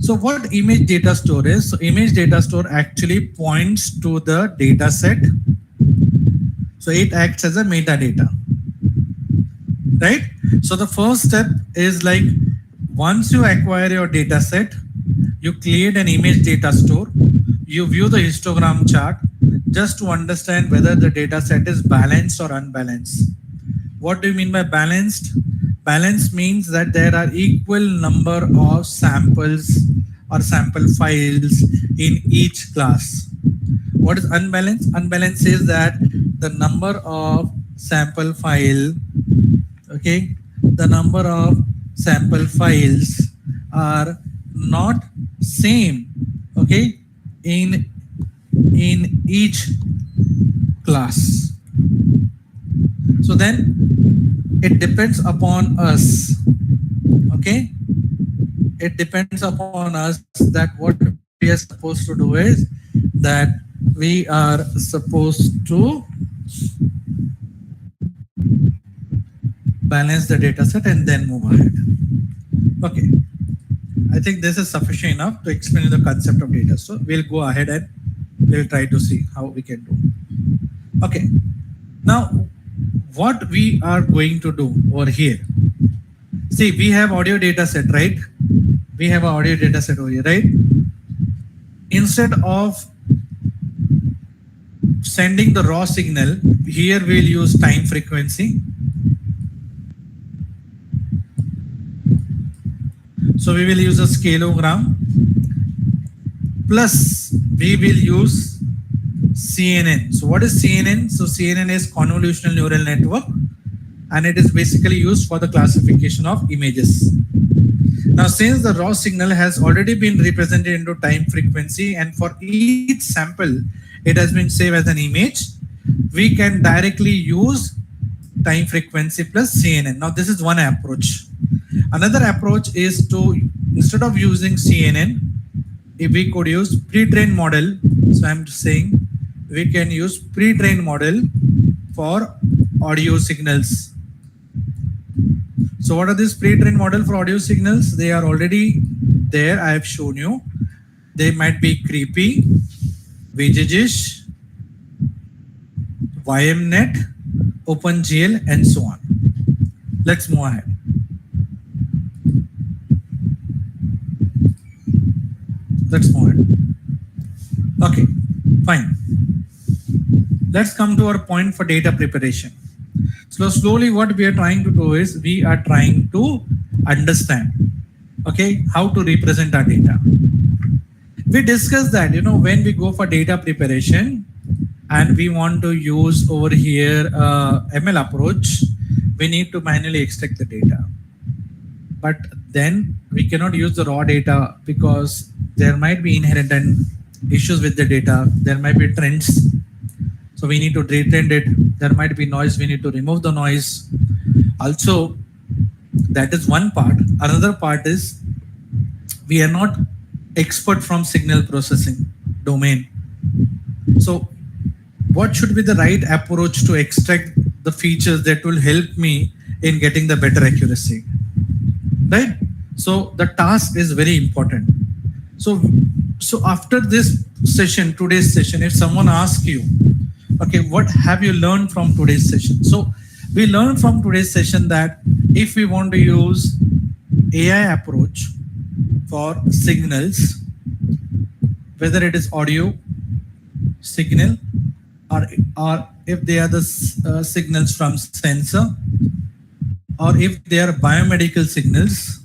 So what image data store is? So image data store actually points to the data set. So it acts as a metadata, right? So the first step is like, once you acquire your data set, you create an image data store, you view the histogram chart just to understand whether the data set is balanced or unbalanced. What do you mean by balanced? Balanced means that there are equal number of samples or sample files in each class. What is unbalanced? Unbalanced is that the number of sample file, okay, the number of sample files are not same, okay, in each class. So then it depends upon us, okay? It depends upon us that what we are supposed to do is that we are supposed to balance the data set and then move ahead. Okay, I think this is sufficient enough to explain the concept of data. So we'll go ahead and we'll try to see how we can do. Okay, now what we are going to do over here. See, we have audio data set, right? We have an audio data set over here, right? Instead of sending the raw signal, here we'll use time frequency. So we will use a scaleogram, plus we will use CNN. So what is CNN? So CNN is convolutional neural network, and it is basically used for the classification of images. Now, since the raw signal has already been represented into time frequency, and for each sample, it has been saved as an image, we can directly use time frequency plus CNN. Now, this is one approach. Another approach is to, instead of using CNN, if we could use pre-trained model. So I'm saying we can use pre-trained model for audio signals. So what are these pre-trained model for audio signals? They are already there. I have shown you. They might be Creepy, VGGish, YMNet, OpenGL, and so on. Let's move ahead. Let's move ahead. Okay, fine. Let's come to our point for data preparation. So slowly what we are trying to do is we are trying to understand, okay, how to represent our data. We discussed that, when we go for data preparation and we want to use over here ML approach, we need to manually extract the data. But then we cannot use the raw data because there might be inherent issues with the data. There might be trends. So we need to retrain it. There might be noise. We need to remove the noise. Also, that is one part. Another part is we are not expert from signal processing domain. So what should be the right approach to extract the features that will help me in getting the better accuracy, right? So the task is very important. So after this session, today's session, if someone asks you, okay, what have you learned from today's session? So we learned from today's session that if we want to use AI approach for signals, whether it is audio signal or if they are the signals from sensor, or if they are biomedical signals,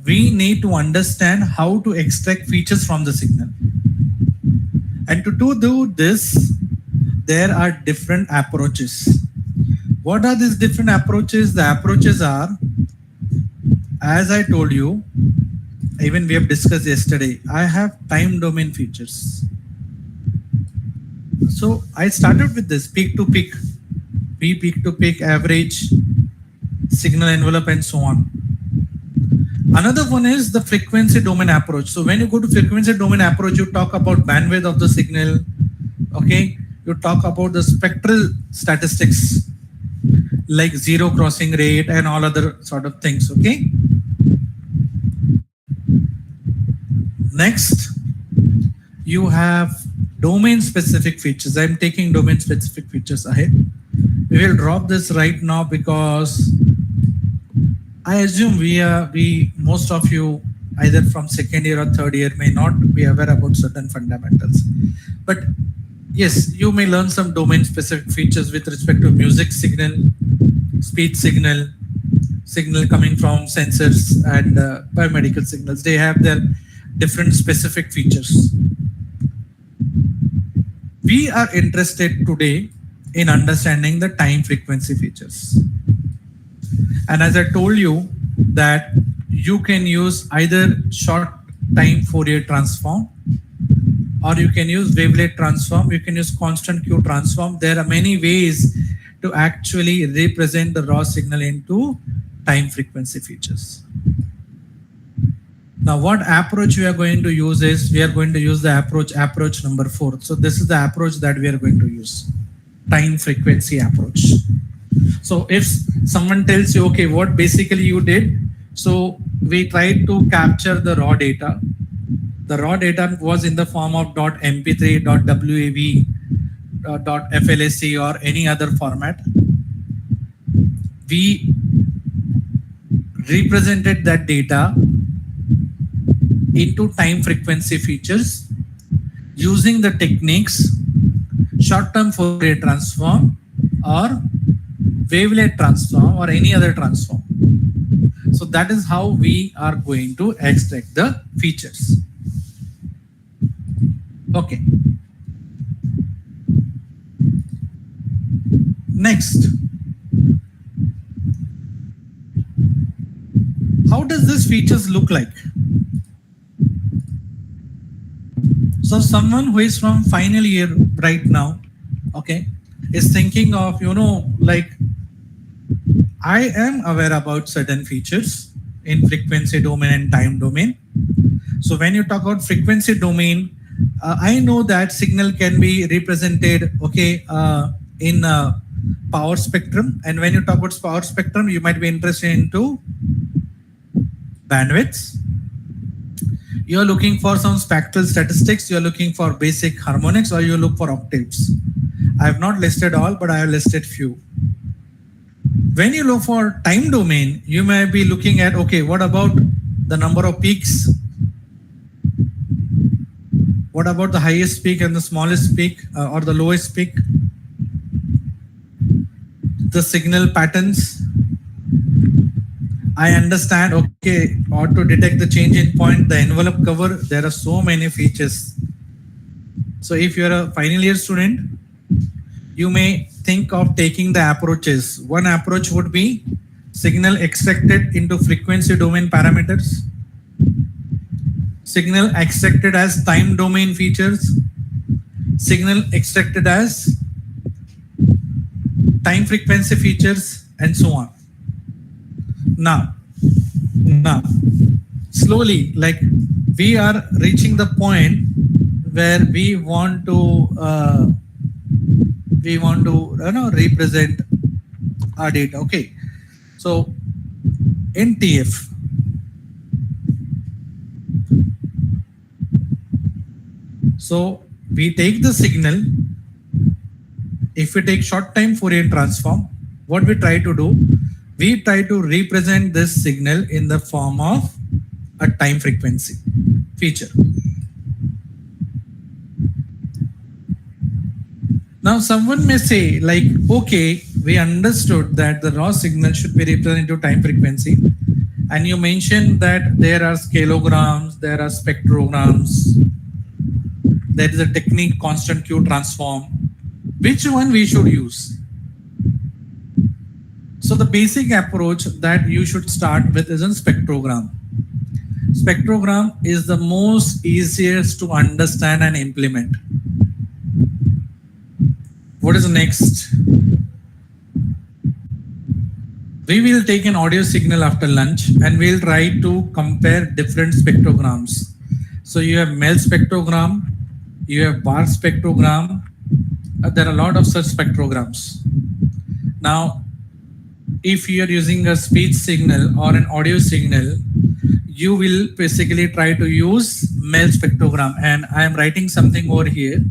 we need to understand how to extract features from the signal. And to do this, there are different approaches. What are these different approaches? The approaches are, as I told you, even we have discussed yesterday, I have time domain features. So I started with this peak to peak, peak to peak, average, signal envelope, and so on. Another one is the frequency domain approach. So when you go to frequency domain approach, you talk about bandwidth of the signal, okay? You talk about the spectral statistics like zero crossing rate and all other sort of things, okay? Next, you have domain specific features. I'm taking domain specific features ahead. We will drop this right now because I assume most of you either from second year or third year may not be aware about certain fundamentals. But yes, you may learn some domain specific features with respect to music signal, speech signal, signal coming from sensors, and biomedical signals. They have their different specific features. We are interested today in understanding the time frequency features. And as I told you that you can use either short time Fourier transform, or you can use wavelet transform, you can use constant Q transform. There are many ways to actually represent the raw signal into time frequency features. Now, what approach we are going to use is, we are going to use the approach number 4. So this is the approach that we are going to use, time frequency approach. So if someone tells you, okay, what basically you did, so we tried to capture the raw data. The raw data was in the form of .mp3, .wav, .flsc or any other format. We represented that data into time frequency features using the techniques short-term Fourier transform or wavelet transform or any other transform. So that is how we are going to extract the features. Okay. Next, how does this features look like? So someone who is from final year right now, okay, is thinking of, like, I am aware about certain features in frequency domain and time domain. So when you talk about frequency domain, I know that signal can be represented, okay, in power spectrum. And when you talk about power spectrum, you might be interested into bandwidths. You're looking for some spectral statistics, you're looking for basic harmonics, or you look for octaves. I have not listed all, but I have listed few. When you look for time domain, you may be looking at, okay, what about the number of peaks? What about the highest peak and the smallest peak or the lowest peak? The signal patterns. I understand, okay, or to detect the change in point, the envelope cover, there are so many features. So if you're a final year student, you may think of taking the approaches. One approach would be signal extracted into frequency domain parameters, signal extracted as time domain features, signal extracted as time frequency features, and so on. Now, slowly, like, we are reaching the point where we want to represent our data. Okay, so in TF, so we take the signal. If we take short time Fourier transform, what we try to do, we try to represent this signal in the form of a time frequency feature. Now someone may say, like, okay, we understood that the raw signal should be represented into time frequency, and you mentioned that there are scalograms, there are spectrograms, there is a technique constant Q transform. Which one we should use? So the basic approach that you should start with is a spectrogram. Spectrogram is the most easiest to understand and implement. What is next? We will take an audio signal after lunch and we'll try to compare different spectrograms. So you have MEL spectrogram, you have bar spectrogram. There are a lot of such spectrograms. Now, if you are using a speech signal or an audio signal, you will basically try to use MEL spectrogram. And I am writing something over here.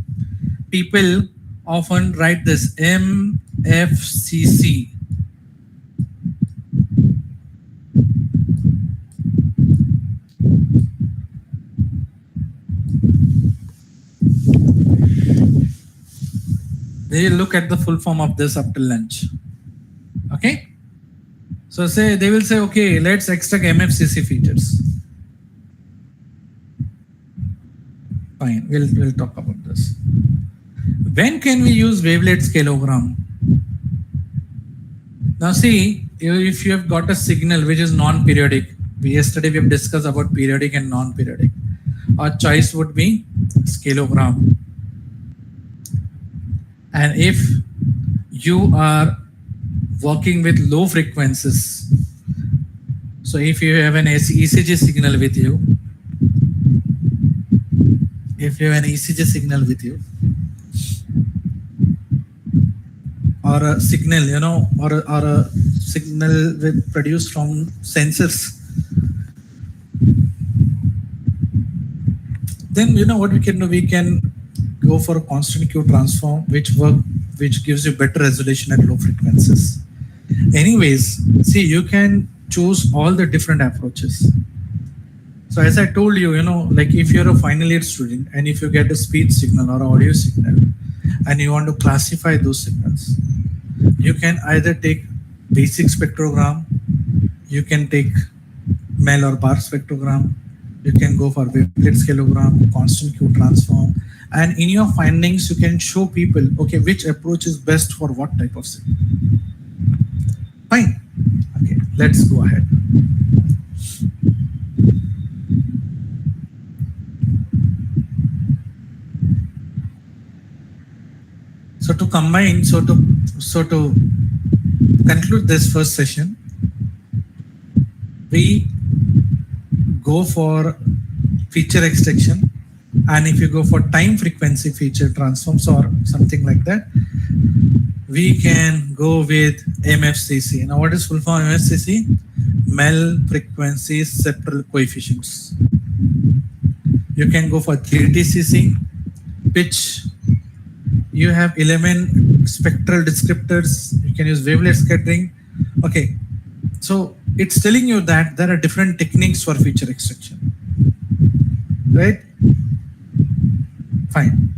People often write this MFCC. They look at the full form of this after lunch. Okay. So they will say, okay, let's extract MFCC features. Fine, we'll talk about this. When can we use wavelet scaleogram? Now see, if you have got a signal which is non-periodic, yesterday we have discussed about periodic and non-periodic. Our choice would be scaleogram. And if you are working with low frequencies, so if you have an ECG signal with you, or a signal, or a signal with produced from sensors, then what we can do, we can go for a constant Q transform, which gives you better resolution at low frequencies. Anyways, see, you can choose all the different approaches. So as I told you, like if you're a final year student and if you get a speech signal or audio signal and you want to classify those signals, you can either take basic spectrogram, You can take MEL or bar spectrogram. You can go for wavelets kilogram, constant Q transform, and in your findings, you can show people, okay, which approach is best for what type of signal. Fine. Okay, let's go ahead. So to combine, so to conclude this first session, we go for feature extraction, and if you go for time frequency feature transforms or something like that, we can go with MFCC. Now, what is full form MFCC? MEL frequency septal coefficients. You can go for GTCC, pitch. You have 11 spectral descriptors. You can use wavelet scattering. Okay, so it's telling you that there are different techniques for feature extraction, right? Fine.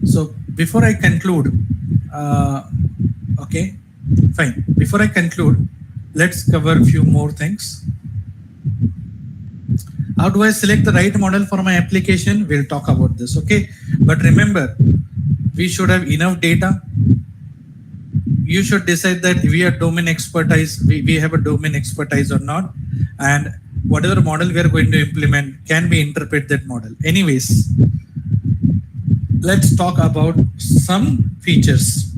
So before I conclude, okay, fine. Before I conclude, let's cover a few more things. How do I select the right model for my application? We'll talk about this, okay? But remember, we should have enough data. You should decide that we are domain expertise, we have a domain expertise or not. And whatever model we are going to implement, can we interpret that model? Anyways, let's talk about some features.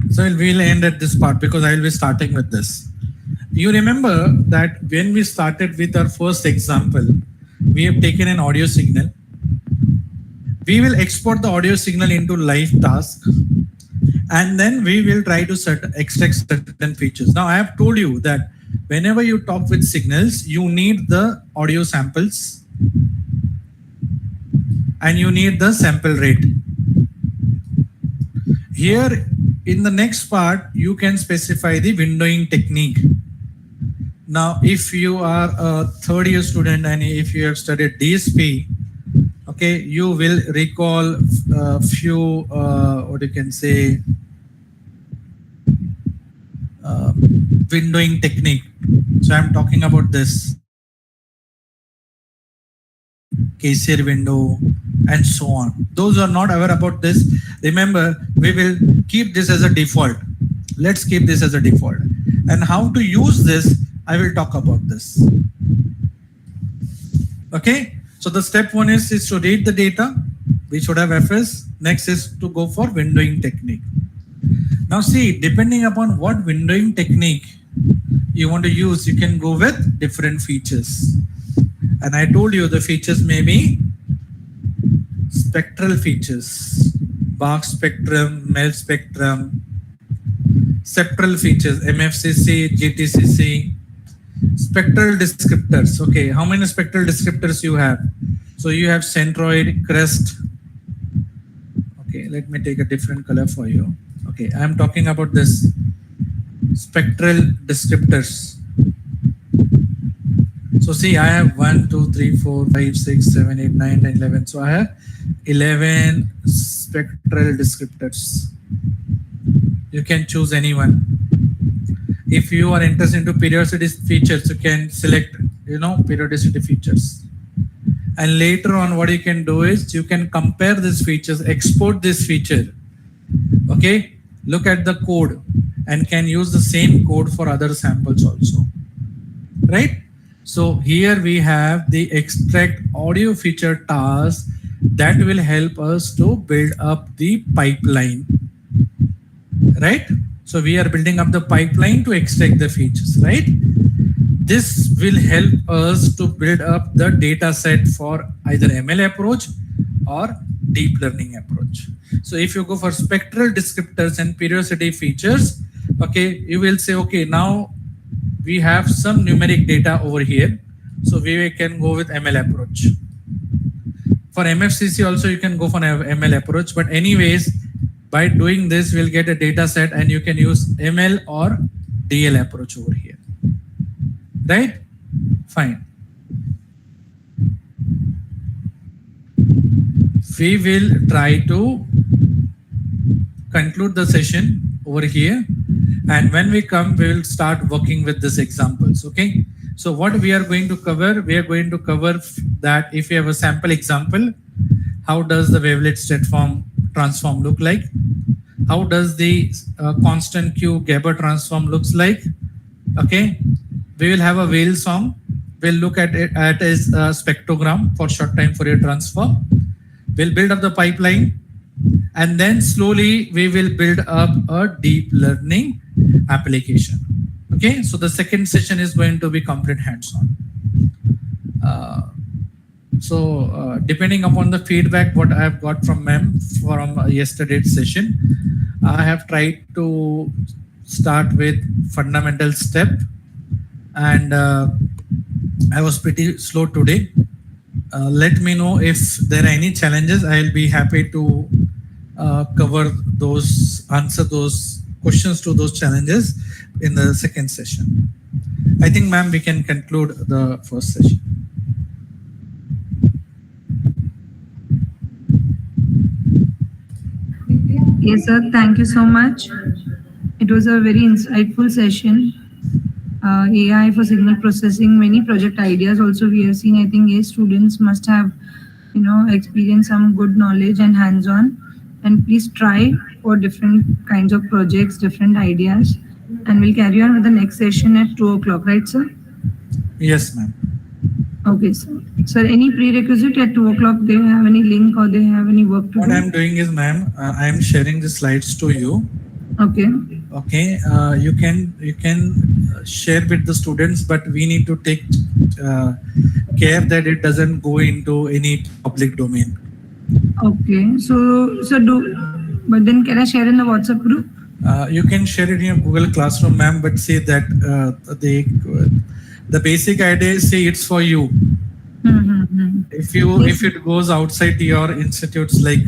So we'll end at this part because I will be starting with this. You remember that when we started with our first example, we have taken an audio signal. We will export the audio signal into live task, and then we will try to extract certain features. Now, I have told you that whenever you talk with signals, you need the audio samples and you need the sample rate. Here in the next part, you can specify the windowing technique. Now, if you are a third year student and if you have studied DSP, okay, you will recall a few, what you can say, windowing technique. So I'm talking about this Kaiser window and so on. Those who are not aware about this, remember, we will keep this as a default. Let's keep this as a default. And how to use this, I will talk about this. Okay, so the step one is to read the data. We should have FS. Next is to go for windowing technique. Now see, depending upon what windowing technique you want to use, you can go with different features. And I told you the features may be spectral features, Bach spectrum, MEL spectrum, septal features, MFCC, GTCC, spectral descriptors. Okay, how many spectral descriptors you have? So you have centroid, crest. Okay, let me take a different color for you. Okay, I am talking about this spectral descriptors. So see, I have 1, 2, 3, 4, 5, 6, 7, 8, 9, 10, 11. So I have 11 spectral descriptors. You can choose any one. If you are interested into periodicity features, you can select, periodicity features. And later on, what you can do is you can compare these features, export this feature. Okay, look at the code and can use the same code for other samples also. Right? So here we have the extract audio feature task that will help us to build up the pipeline. Right? So we are building up the pipeline to extract the features, right? This will help us to build up the data set for either ML approach or deep learning approach. So if you go for spectral descriptors and periodicity features, okay, you will say, okay, now we have some numeric data over here. So we can go with ML approach. For MFCC also, you can go for an ML approach, but anyways, by doing this, we'll get a data set and you can use ML or DL approach over here. Right? Fine. We will try to conclude the session over here. And when we come, we will start working with these examples. Okay. So what we are going to cover, we are going to cover that if you have a sample example, how does the wavelet state form transform look like? How does the constant Q Gabor transform looks like? Okay. We will have a whale song. We'll look at it as a spectrogram for short time Fourier transform. We'll build up the pipeline, and then slowly we will build up a deep learning application. Okay, so the second session is going to be complete hands-on. Depending upon the feedback what I have got from ma'am from yesterday's session, I have tried to start with fundamental step, and I was pretty slow today. Let me know if there are any challenges. I'll be happy to cover those, answer those questions to those challenges in the second session. I think, ma'am, we can conclude the first session. Yes, sir. Thank you so much. It was a very insightful session. AI for signal processing, many project ideas also we have seen. I think yes, students must have, experienced some good knowledge and hands-on. And please try for different kinds of projects, different ideas. And we'll carry on with the next session at 2 o'clock, right, sir? Yes, ma'am. Okay, sir. Sir, any prerequisite at 2 o'clock? They have any link or they have any work to do? What I'm doing is, ma'am, I am sharing the slides to you. Okay. Okay, you can share with the students, but we need to take care that it doesn't go into any public domain. Okay, so but then can I share in the WhatsApp group? You can share it in your Google Classroom, ma'am, but say that the basic idea is, say it's for you. If it goes outside your institutes, like,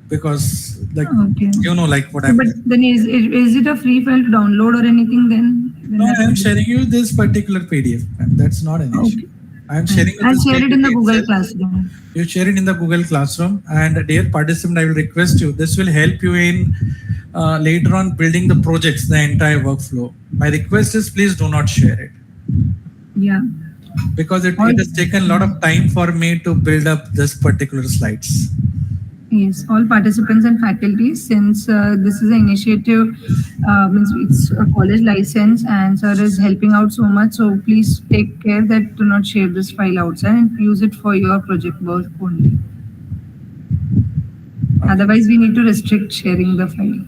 because like okay. Like what I'm. But then is it a free file to download or anything then? No, I'm sharing you this particular PDF, ma'am. That's not an issue. I'm sharing. I'll share it in the Google Classroom. You share it in the Google Classroom, and dear participant, I will request you. This will help you in later on building the projects, the entire workflow. My request is, please do not share it. Yeah. Because it has taken a lot of time for me to build up this particular slides. Yes, all participants and faculties, since this is an initiative, means it's a college license and sir is helping out so much. So please take care that do not share this file outside and use it for your project work only. Otherwise, we need to restrict sharing the file.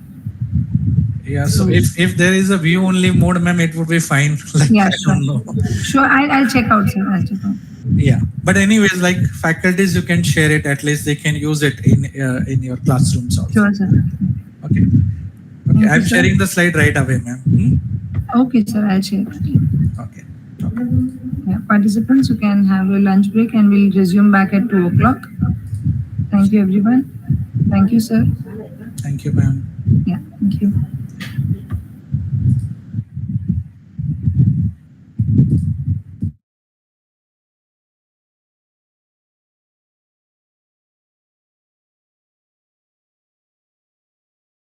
Yeah, so if there is a view only mode, ma'am, it would be fine. Like, yeah, I don't know. Sure, I'll check out, sir. I'll check out. Yeah, but anyways, like faculties, you can share it. At least they can use it in your classrooms also. Sure, sir. Okay. Okay, I'm sharing the slide right away, ma'am. Okay, sir. I'll share. Okay. Yeah, participants, you can have your lunch break and we'll resume back at 2 o'clock. Thank you, everyone. Thank you, sir. Thank you, ma'am. Yeah, thank you.